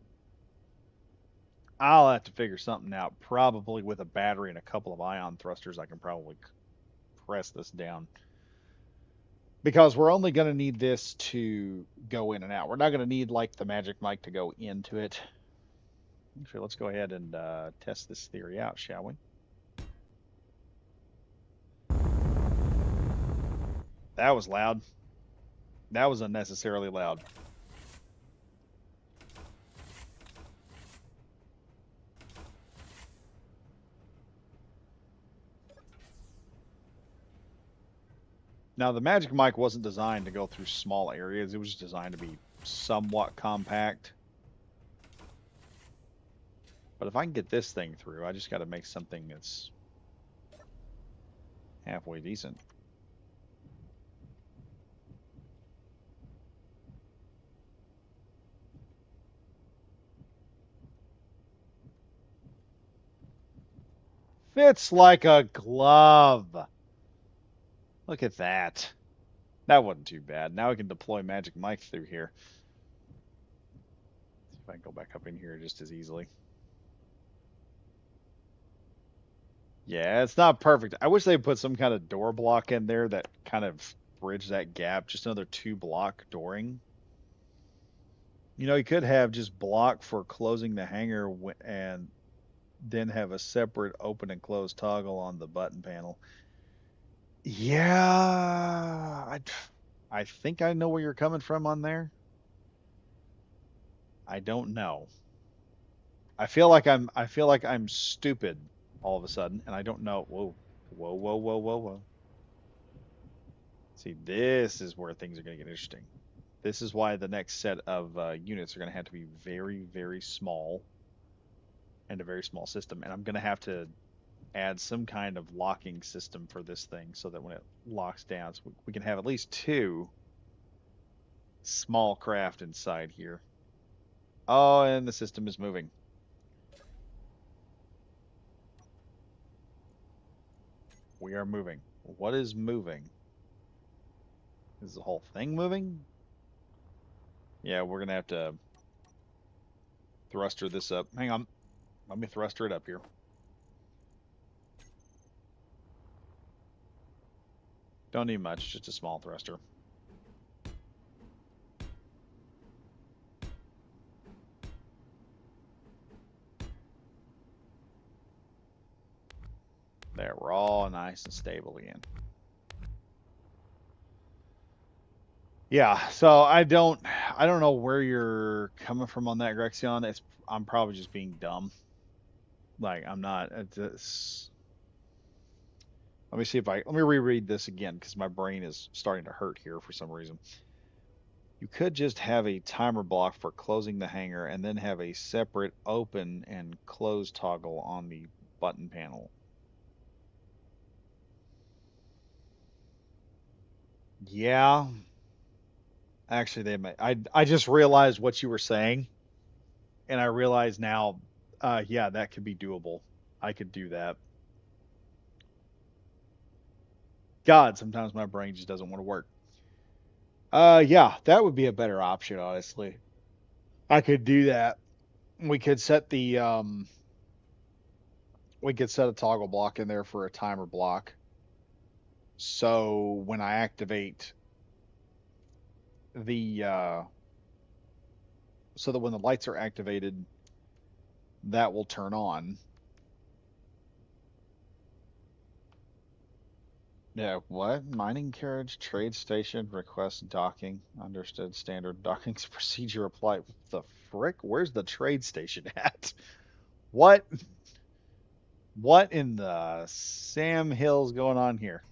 I'll have to figure something out. Probably with a battery and a couple of ion thrusters, I can probably press this down. Because we're only going to need this to go in and out. We're not going to need like the magic mic to go into it. Actually, let's go ahead and test this theory out, shall we? That was loud. That was unnecessarily loud. Now, the Magic Mic wasn't designed to go through small areas. It was designed to be somewhat compact. But if I can get this thing through, I just got to make something that's halfway decent. Fits like a glove. Look at that. That wasn't too bad. Now we can deploy Magic Mike through here. See if I can go back up in here just as easily. Yeah, it's not perfect. I wish they put some kind of door block in there that kind of bridge that gap. Just another 2-block dooring. You know, you could have just block for closing the hangar and then have a separate open and close toggle on the button panel. Yeah, I think I know where you're coming from on there. I don't know. I feel like I'm stupid all of a sudden, and I don't know. Whoa, whoa, whoa, whoa, whoa, whoa. See, this is where things are going to get interesting. This is why the next set of units are going to have to be very, very small and a very small system. And I'm going to have to add some kind of locking system for this thing so that when it locks down, so we can have at least 2 small craft inside here. Oh, and the system is moving. We are moving. What is moving? Is the whole thing moving? Yeah, we're gonna have to thruster this up. Hang on. Let me thruster it up here. Don't need much, just a small thruster. There, we're all nice and stable again. Yeah, so I don't know where you're coming from on that, Grexion. I'm probably just being dumb. Like I'm not. Let me see if let me reread this again because my brain is starting to hurt here for some reason. You could just have a timer block for closing the hangar and then have a separate open and close toggle on the button panel. Yeah, actually, they may. I just realized what you were saying, and I realize now. Yeah, that could be doable. I could do that. God, sometimes my brain just doesn't want to work. Yeah, that would be a better option, honestly. I could do that. We could set the we could set a toggle block in there for a timer block. So when I activate the so that when the lights are activated, that will turn on. Yeah, what? Mining carriage, trade station, request docking. Understood. Standard docking procedure applied. What the frick? Where's the trade station at? What? What in the Sam Hill's going on here?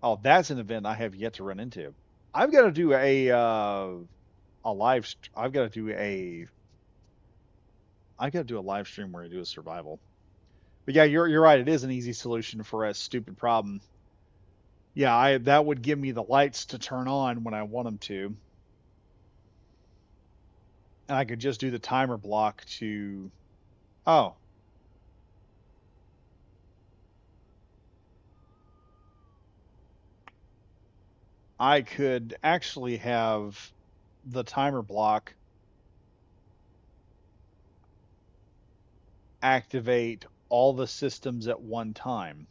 Oh, that's an event I have yet to run into. I've got to do a live. I've got to do a live stream where I do a survival. But yeah, you're right. It is an easy solution for a stupid problem. Yeah, I that would give me the lights to turn on when I want them to, and I could just do the timer block to. Oh, I could actually have the timer block activate all the systems at one time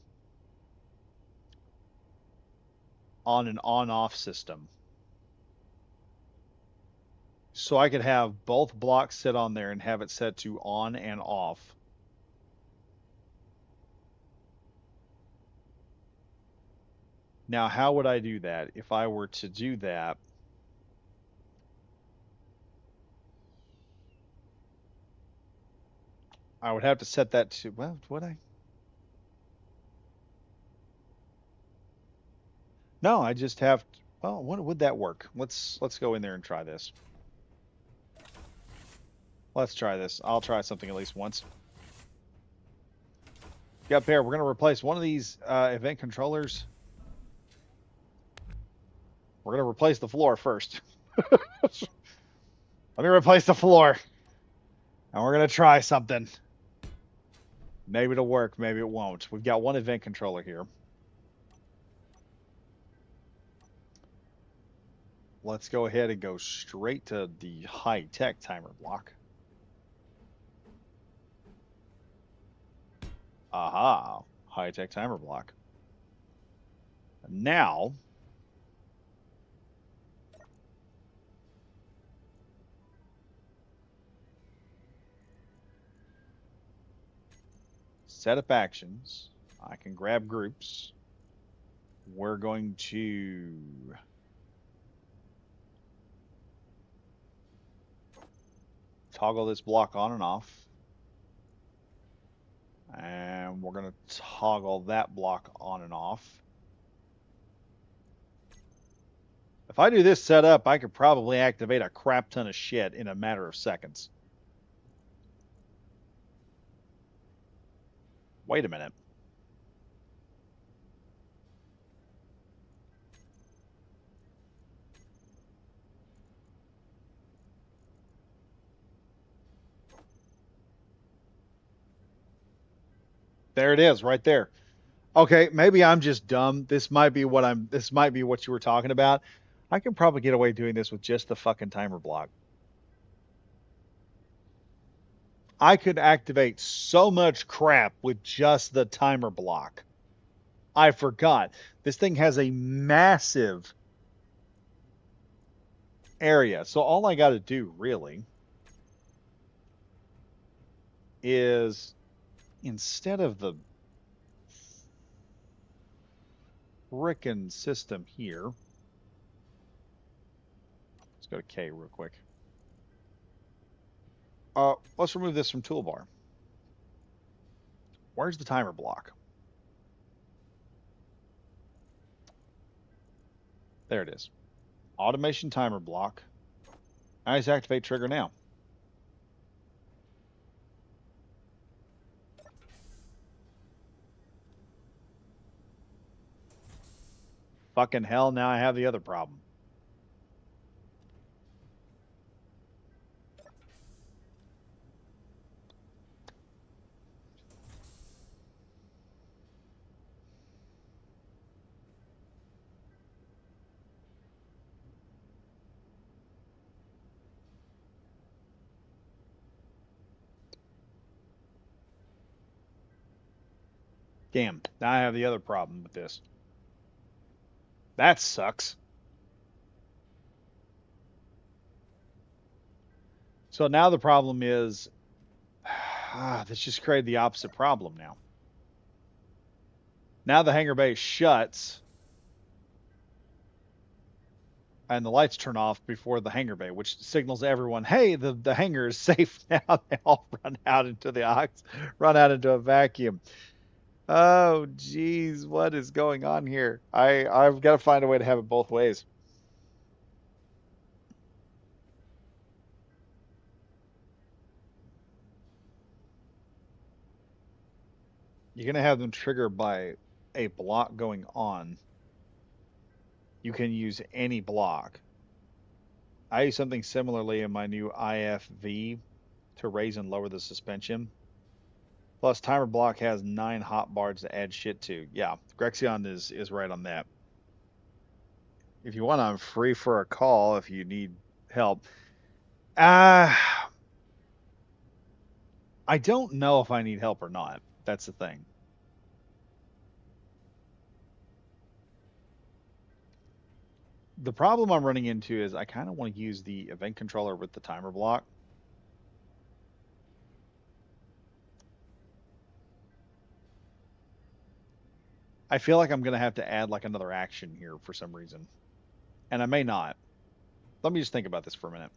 on an on-off system. So I could have both blocks sit on there and have it set to on and off. Now, how would I do that? If I were to do that, I would have to set that to, well, would I? No, I just have, well, what would that work? Let's go in there and try this. Let's try this. I'll try something at least once. Yeah, up here, we're going to replace one of these event controllers. We're going to replace the floor first. Let me replace the floor. And we're going to try something. Maybe it'll work, maybe it won't. We've got one event controller here. Let's go ahead and go straight to the high-tech timer block. Aha, high-tech timer block. Now, set up actions. I can grab groups. We're going to toggle this block on and off. And we're going to toggle that block on and off. If I do this setup, I could probably activate a crap ton of shit in a matter of seconds. Wait a minute. There it is, right there. Okay, maybe I'm just dumb. This might be what you were talking about. I can probably get away doing this with just the fucking timer block. I could activate so much crap with just the timer block. I forgot. This thing has a massive area. So all I got to do really is instead of the frickin' system here, let's go to K real quick. Let's remove this from toolbar. Where's the timer block? There it is. Automation timer block. Nice activate trigger now. Fucking hell, now I have the other problem. Damn, now I have the other problem with this. That sucks. So now the problem is, this just created the opposite problem now. Now the hangar bay shuts and the lights turn off before the hangar bay, which signals to everyone, hey, the hangar is safe now. They all run out into run out into a vacuum. Oh, geez, what is going on here? I've got to find a way to have it both ways. You're going to have them trigger by a block going on. You can use any block. I use something similarly in my new IFV to raise and lower the suspension. Plus, timer block has 9 hotbars to add shit to. Yeah, Grexion is right on that. If you want, I'm free for a call if you need help. I don't know if I need help or not. That's the thing. The problem I'm running into is I kind of want to use the event controller with the timer block. I feel like I'm going to have to add like another action here for some reason. And I may not. Let me just think about this for a minute.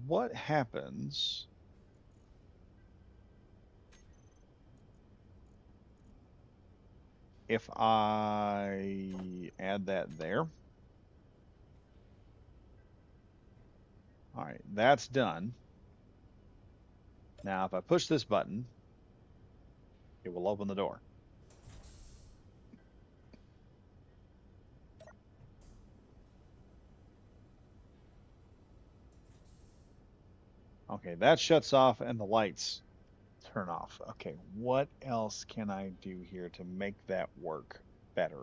What happens if I add that there? All right, that's done. Now, if I push this button, it will open the door. Okay, that shuts off and the lights turn off. Okay, what else can I do here to make that work better?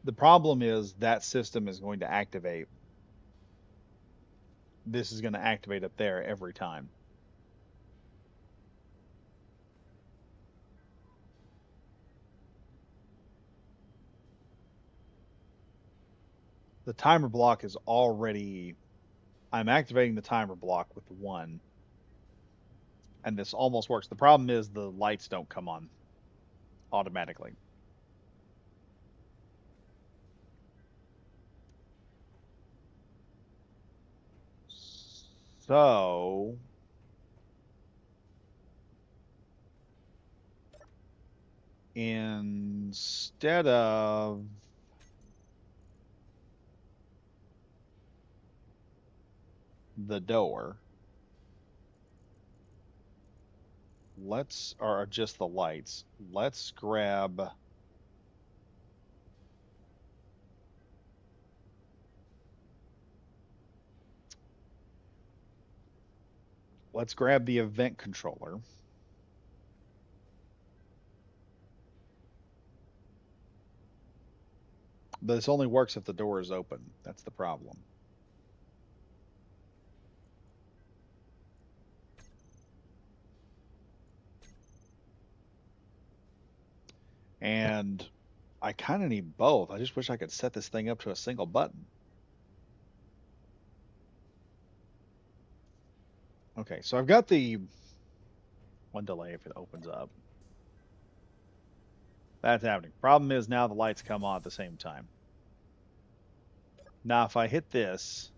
The problem is that system is going to activate. This is going to activate up there every time. The timer block is already, I'm activating the timer block with 1, and this almost works. The problem is the lights don't come on automatically. So instead of the door, or just the lights, let's grab the event controller. But this only works if the door is open. That's the problem. And I kind of need both. I just wish I could set this thing up to a single button. Okay, so I've got the one delay if it opens up. That's happening. Problem is now the lights come on at the same time. Now, if I hit this,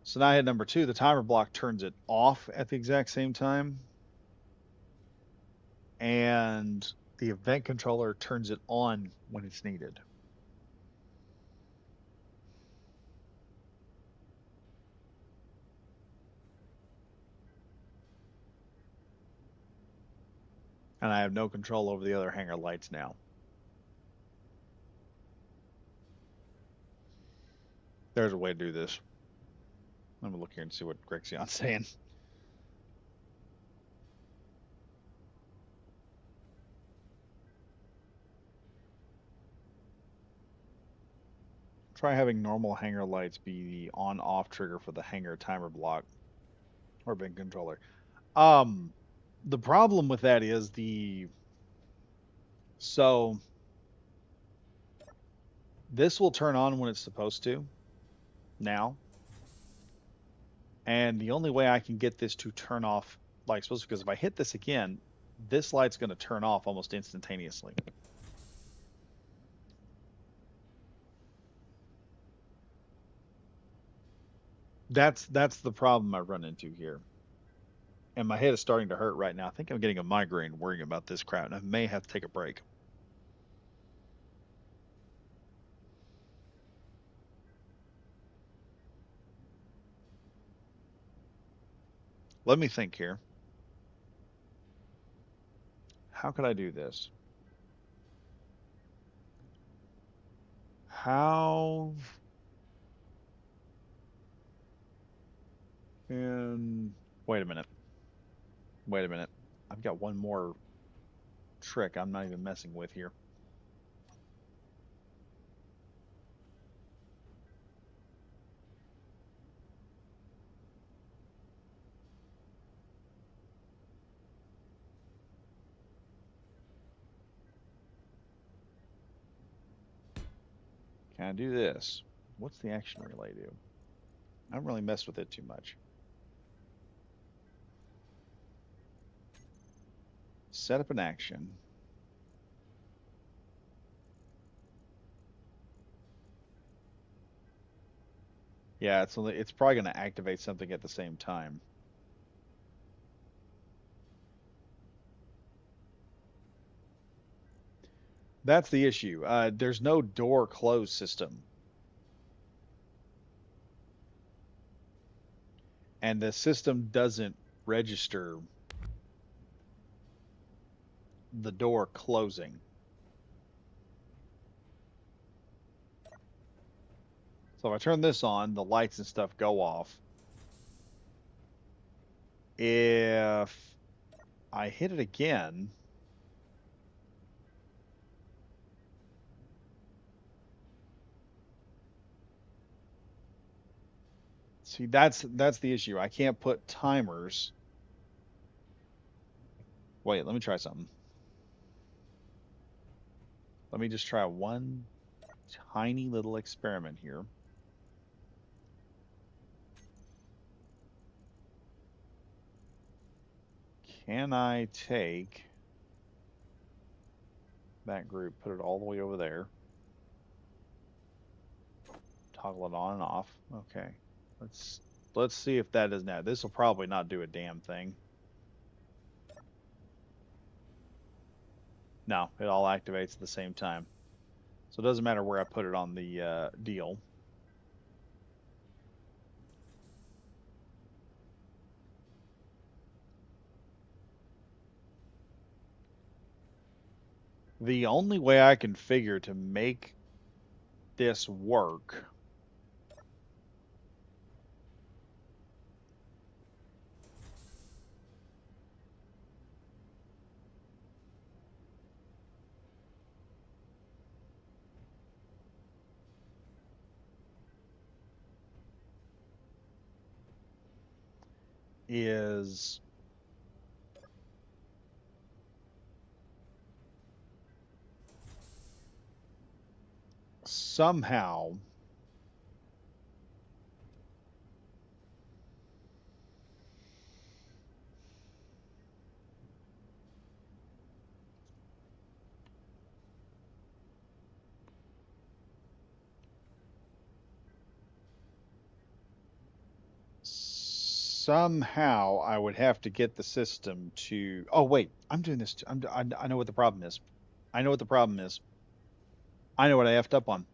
so now I hit number 2, the timer block turns it off at the exact same time. And the event controller turns it on when it's needed. And I have no control over the other hangar lights now. There's a way to do this. I'm gonna look here and see what Grexion's saying. Try having normal hangar lights be the on-off trigger for the hangar timer block or event controller. The problem with that is so this will turn on when it's supposed to now. And the only way I can get this to turn off like supposed to, because if I hit this again, this light's going to turn off almost instantaneously. That's the problem I run into here. And my head is starting to hurt right now. I think I'm getting a migraine worrying about this crap, and I may have to take a break. Let me think here. How could I do this? How can... Wait a minute. Wait a minute. I've got one more trick I'm not even messing with here. Can I do this? What's the action relay do? I don't really mess with it too much. Set up an action. Yeah, it's probably going to activate something at the same time. That's the issue. There's no door close system. And the system doesn't register the door closing. So if I turn this on, the lights and stuff go off. If I hit it again, see, that's the issue. I can't put timers. Wait, let me try something. Let me just try one tiny little experiment here. Can I take that group, put it all the way over there, Toggle it on and off. Okay. Let's see if that does now. This will probably not do a damn thing. No, it all activates at the same time. So it doesn't matter where I put it on the deal. The only way I can figure to make this work is somehow I would have to get the system to. Oh wait, I'm doing this. I know what the problem is. I know what the problem is. I know what I effed up on.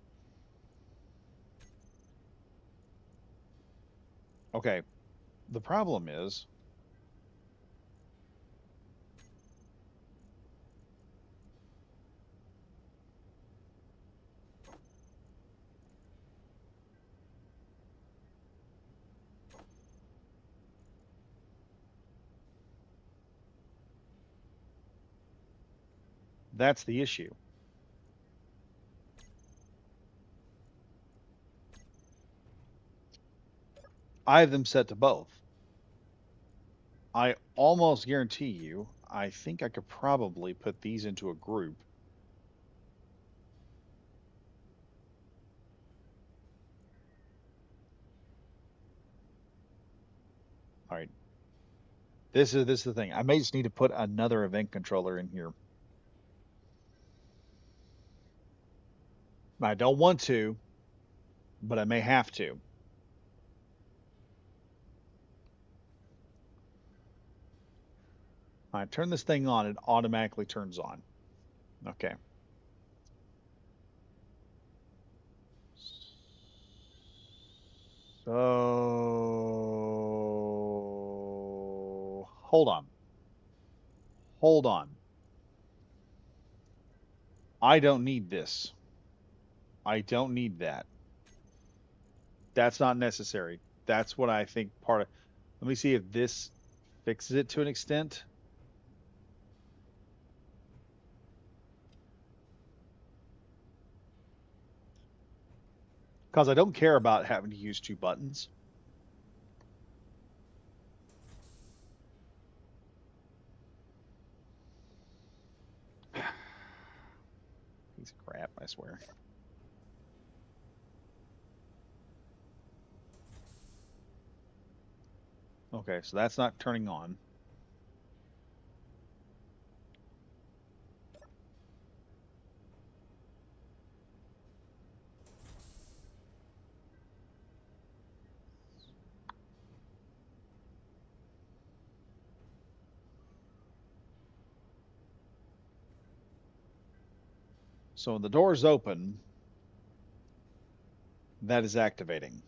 Okay, the problem is that's the issue. I have them set to both. I almost guarantee you, I think I could probably put these into a group. All right. This is the thing. I may just need to put another event controller in here. I don't want to, but I may have to. I turn this thing on, it automatically turns on. Okay. So hold on. Hold on. I don't need this. I don't need that. That's not necessary. That's what I think part of. Let me see if this fixes it to an extent. Because I don't care about having to use two buttons. Piece of crap, I swear. Okay, so that's not turning on. So when the door is open, that is activating.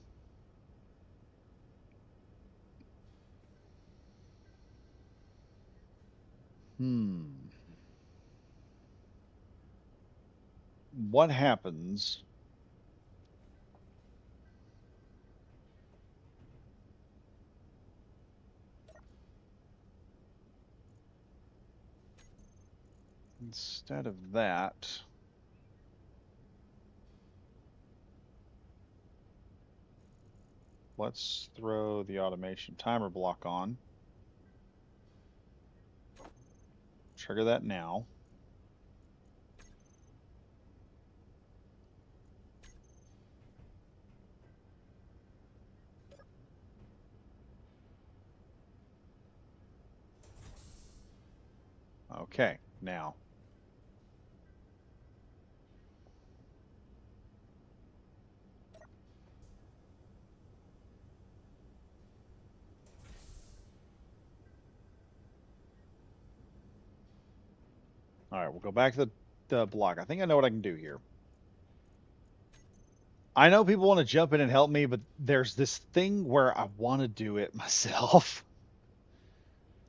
Hmm. What happens? Instead of that, let's throw the automation timer block on. Trigger that now. Okay, now. All right, we'll go back to the block. I think I know what I can do here. I know people want to jump in and help me, but there's this thing where I want to do it myself.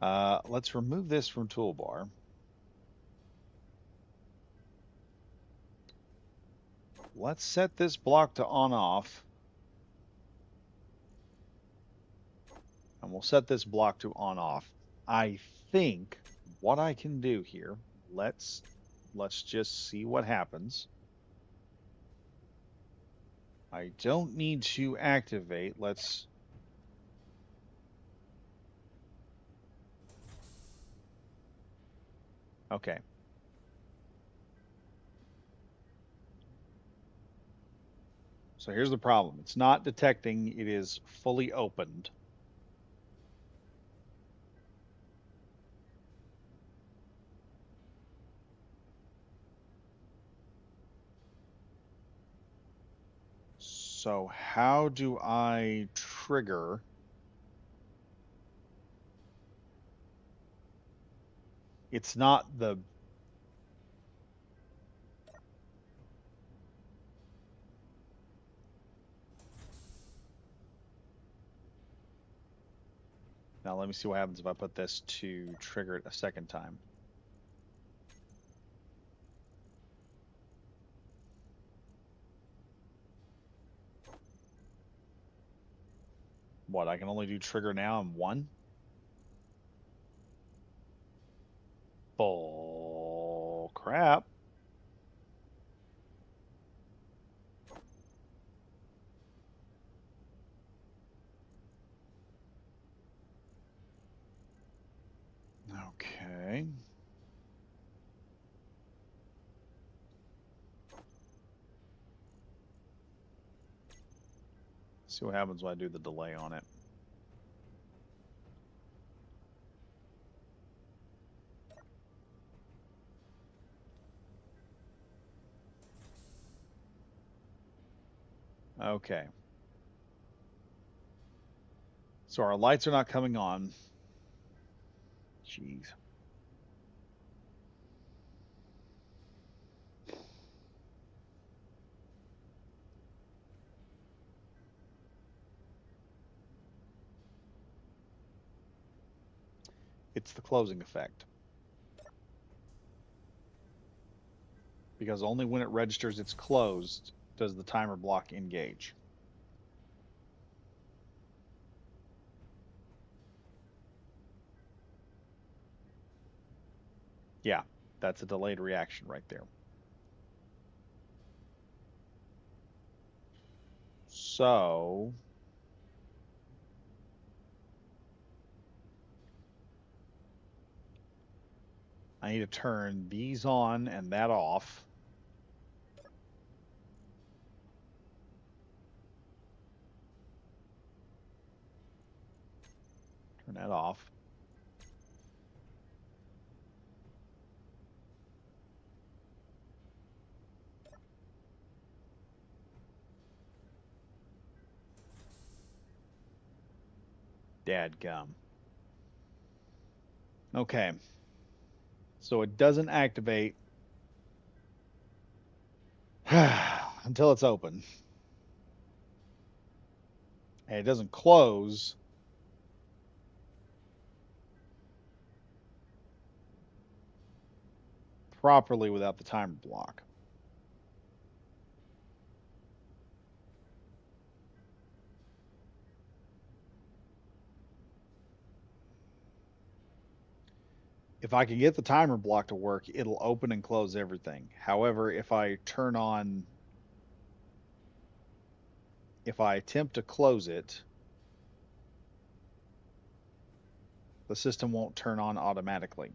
Let's remove this from toolbar. Let's set this block to on off. And we'll set this block to on off. I think what I can do here, let's just see what happens. I don't need to activate. Let's okay. So here's the problem. It's not detecting it is fully opened. So how do I trigger? It's not the Now let me see what happens if I put this to trigger it a second time. What, I can only do trigger now in one? Bull crap. Okay. See what happens when I do the delay on it. Okay. So our lights are not coming on. Jeez. It's the closing effect. Because only when it registers it's closed does the timer block engage. Yeah, that's a delayed reaction right there. So I need to turn these on and that off. Turn that off. Dadgum. Okay. So it doesn't activate until it's open. And it doesn't close properly without the timer block. If I can get the timer block to work, it'll open and close everything. However, if I attempt to close it, the system won't turn on automatically.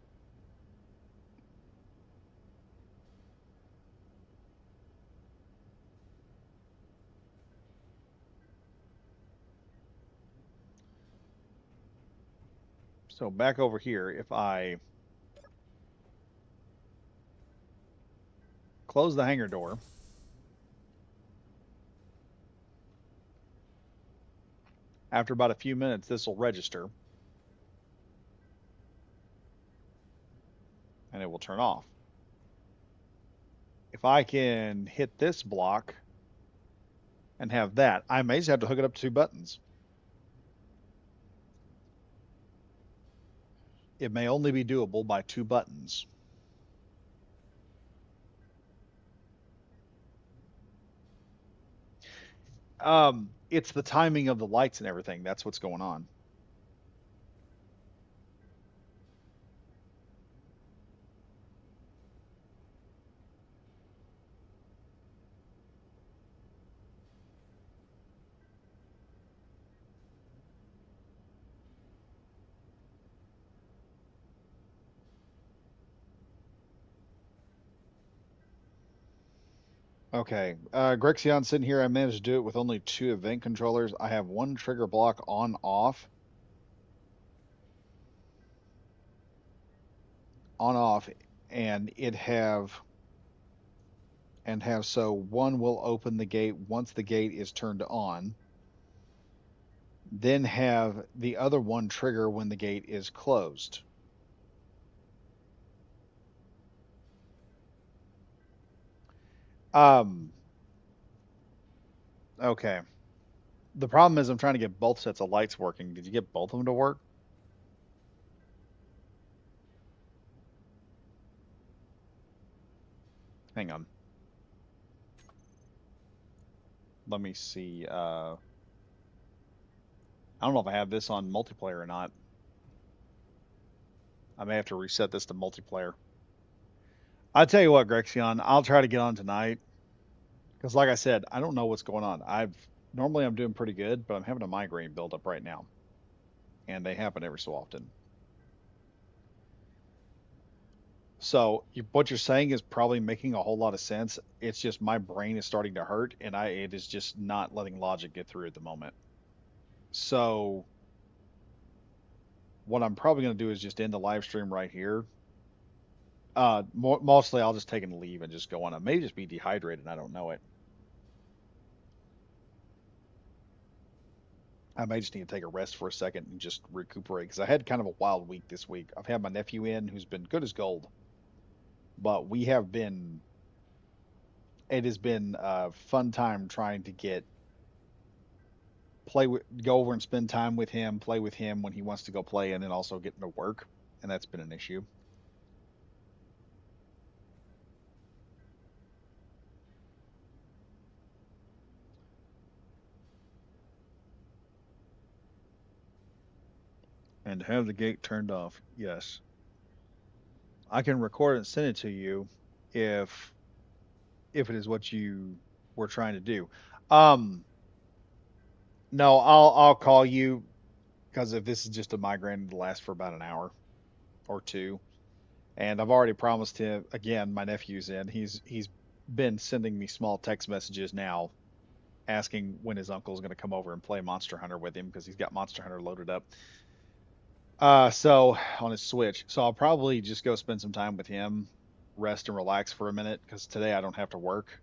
So back over here, if I close the hangar door, after about a few minutes, this will register and it will turn off. if I can hit this block and have that, I may just have to hook it up to 2 buttons. It may only be doable by 2 buttons. It's the timing of the lights and everything. That's what's going on. Okay, Grexion sitting here. I managed to do it with only 2 event controllers. I have one trigger block on off, and have so one will open the gate once the gate is turned on, then have the other one trigger when the gate is closed. Um, okay. The problem is I'm trying to get both sets of lights working. Did you get both of them to work? Hang on. Let me see. I don't know if I have this on multiplayer or not. I may have to reset this to multiplayer. I'll tell you what, Grexion, I'll try to get on tonight because, like I said, I don't know what's going on. Normally I'm doing pretty good, but I'm having a migraine build up right now, and they happen every so often. So what you're saying is probably making a whole lot of sense. It's just my brain is starting to hurt, and it is just not letting logic get through at the moment. So what I'm probably going to do is just end the live stream right here. Mostly I'll just take and leave and just go on. I may just be dehydrated. I don't know it. I may just need to take a rest for a second and just recuperate because I had kind of a wild week this week. I've had my nephew in who's been good as gold, but it has been a fun time trying to go over and spend time with him, play with him when he wants to go play, and then also getting to work. And that's been an issue. And to have the gate turned off, yes. I can record it and send it to you if it is what you were trying to do. Um, no, I'll call you because if this is just a migraine, it'll last for about an hour or two. And I've already promised him again. My nephew's in. He's been sending me small text messages now, asking when his uncle's going to come over and play Monster Hunter with him because he's got Monster Hunter loaded up. So on his Switch. So I'll probably just go spend some time with him, rest and relax for a minute because today I don't have to work,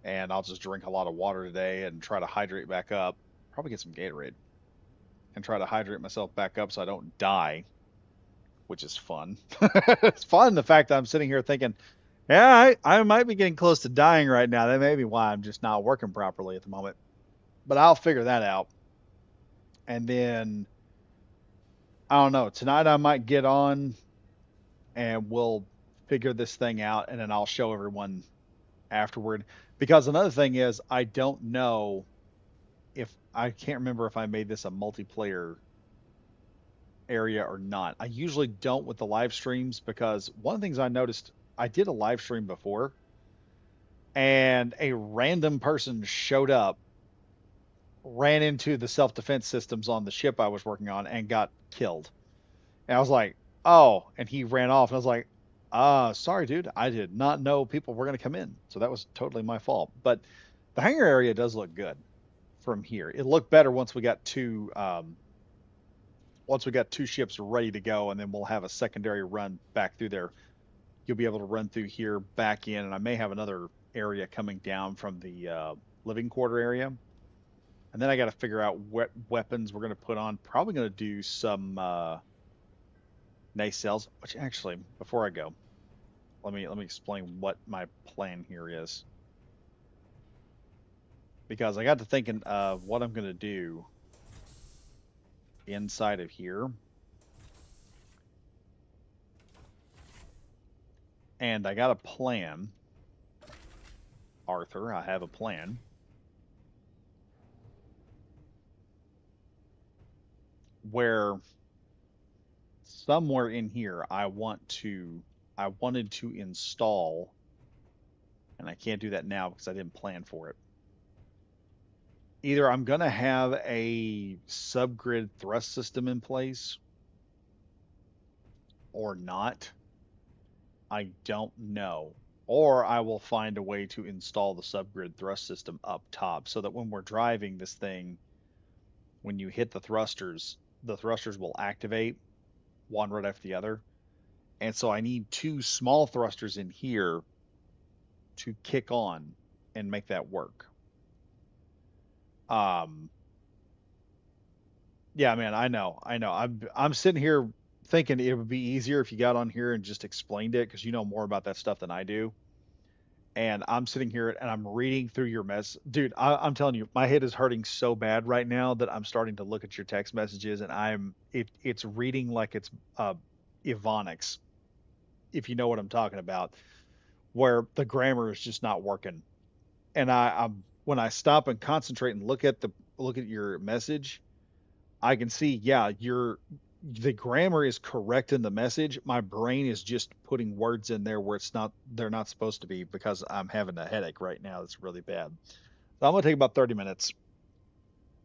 and I'll just drink a lot of water today and try to hydrate back up. Probably get some Gatorade and try to hydrate myself back up so I don't die, which is fun. It's fun the fact that I'm sitting here thinking, yeah, I might be getting close to dying right now. That may be why I'm just not working properly at the moment. But I'll figure that out. And then I don't know. Tonight I might get on and we'll figure this thing out and then I'll show everyone afterward. Because another thing is I don't know if I can't remember if I made this a multiplayer area or not. I usually don't with the live streams because one of the things I noticed, I did a live stream before and a random person showed up, ran into the self-defense systems on the ship I was working on and got killed. And I was like, "Oh," and he ran off and I was like, sorry dude, I did not know people were going to come in." So that was totally my fault. But the hangar area does look good from here. It looked better once we got 2 ships ready to go, and then we'll have a secondary run back through there. You'll be able to run through here back in, and I may have another area coming down from the living quarter area. And then I got to figure out what weapons we're going to put on. Probably going to do some nacelles, which actually, before I go, let me explain what my plan here is, because I got to thinking of what I'm going to do inside of here, and I got a plan, Arthur. I have a plan where somewhere in here I wanted to install, and I can't do that now because I didn't plan for it. Either I'm going to have a subgrid thrust system in place or not. I don't know. Or I will find a way to install the subgrid thrust system up top so that when we're driving this thing, when you hit the thrusters will activate one right after the other. And so I need two small thrusters in here to kick on and make that work. Um, yeah, man, I know. I'm sitting here thinking it would be easier if you got on here and just explained it because you know more about that stuff than I do. And I'm sitting here and I'm reading through your mess, dude. I'm telling you, my head is hurting so bad right now that I'm starting to look at your text messages and it's reading like it's uh, Ebonics, if you know what I'm talking about, where the grammar is just not working. And I'm when I stop and concentrate and look at your message, I can see, yeah, the grammar is correct in the message. My brain is just putting words in there where they're not supposed to be because I'm having a headache right now. That's really bad. So I'm gonna take about 30 minutes,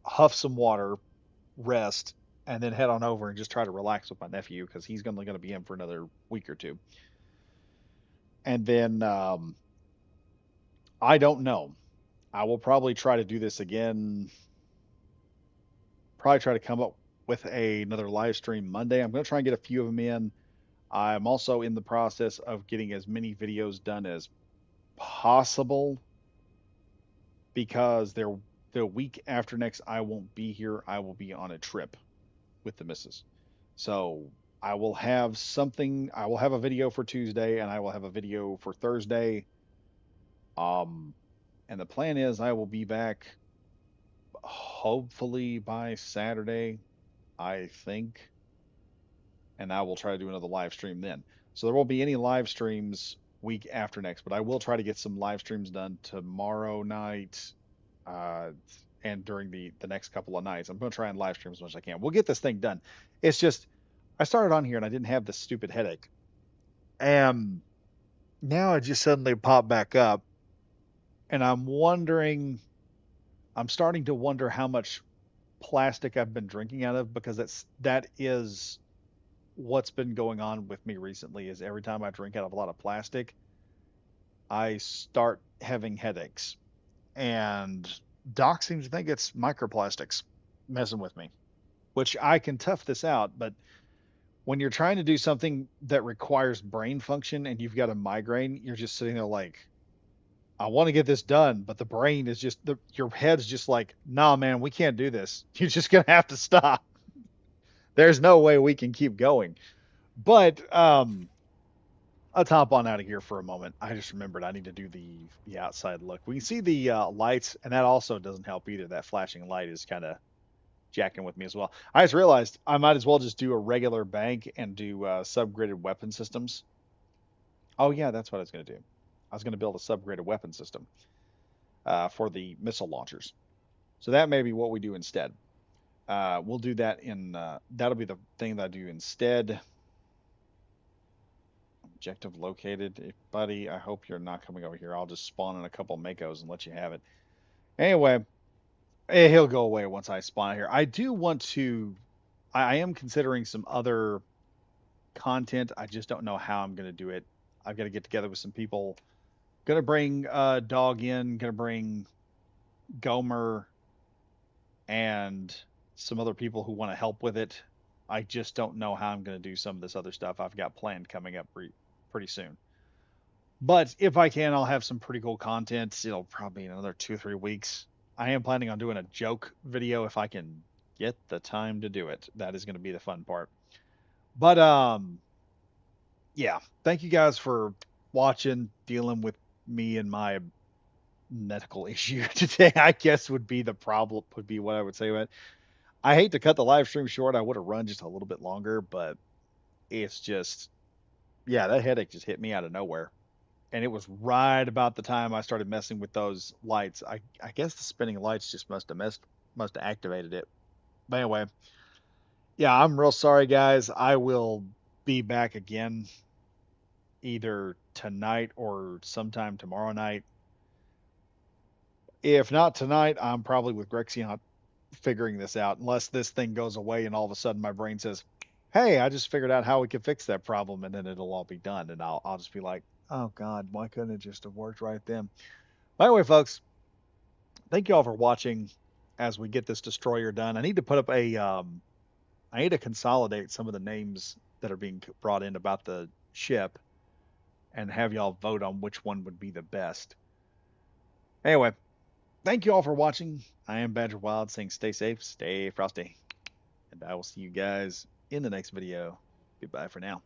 huff some water, rest, and then head on over and just try to relax with my nephew because he's gonna be in for another week or two. And then I don't know. I will probably try to do this again. Probably try to come up with another live stream Monday. I'm going to try and get a few of them in. I'm also in the process of getting as many videos done as possible because the week after next I won't be here. I will be on a trip with the missus. So I will have something. I will have a video for Tuesday and I will have a video for Thursday. Um, and the plan is I will be back hopefully by Saturday, I think, and I will try to do another live stream then. So there won't be any live streams week after next, but I will try to get some live streams done tomorrow night, uh, and during the next couple of nights. I'm going to try and live stream as much as I can. We'll get this thing done. It's just I started on here and I didn't have this stupid headache, and now it just suddenly popped back up, and I'm starting to wonder how much plastic I've been drinking out of because that is what's been going on with me recently is every time I drink out of a lot of plastic, I start having headaches. And Doc seems to think it's microplastics messing with me, which I can tough this out. But when you're trying to do something that requires brain function and you've got a migraine, you're just sitting there like, I want to get this done, but the brain is your head's just like, nah, man, we can't do this. You're just gonna have to stop. There's no way we can keep going. But Let's hop on out of here for a moment. I just remembered I need to do the outside look. We can see the lights, and that also doesn't help either. That flashing light is kind of jacking with me as well. I just realized I might as well just do a regular bank and do subgraded weapon systems. Oh yeah, that's what I was going to do. I was going to build a subgraded weapon system for the missile launchers. So that may be what we do instead. We'll do that that'll be the thing that I do instead. Objective located. Buddy, I hope you're not coming over here. I'll just spawn in a couple Makos and let you have it. Anyway, he'll go away once I spawn here. I do want to. I am considering some other content. I just don't know how I'm going to do it. I've got to get together with some people. Gonna bring Dog in. Gonna bring Gomer and some other people who want to help with it. I just don't know how I'm going to do some of this other stuff I've got planned coming up pretty soon. But if I can, I'll have some pretty cool content. It'll probably be another 2 or 3 weeks. I am planning on doing a joke video if I can get the time to do it. That is going to be the fun part. But yeah, thank you guys for watching, dealing with me and my medical issue today, I guess would be the problem, would be what I would say. But I hate to cut the live stream short. I would have run just a little bit longer, but it's just, yeah, that headache just hit me out of nowhere. And it was right about the time I started messing with those lights. I guess the spinning lights just must have activated it. But anyway, yeah, I'm real sorry, guys. I will be back again either tonight or sometime tomorrow night. If not tonight, I'm probably with Grexion figuring this out, unless this thing goes away and all of a sudden my brain says, "Hey, I just figured out how we can fix that problem," and then it'll all be done, and I'll just be like, "Oh God, why couldn't it just have worked right then?" By the way, folks, thank you all for watching as we get this destroyer done. I need to put up I need to consolidate some of the names that are being brought in about the ship and have y'all vote on which one would be the best. Anyway, thank you all for watching. I am Badger Wild saying stay safe, stay frosty, and I will see you guys in the next video. Goodbye for now.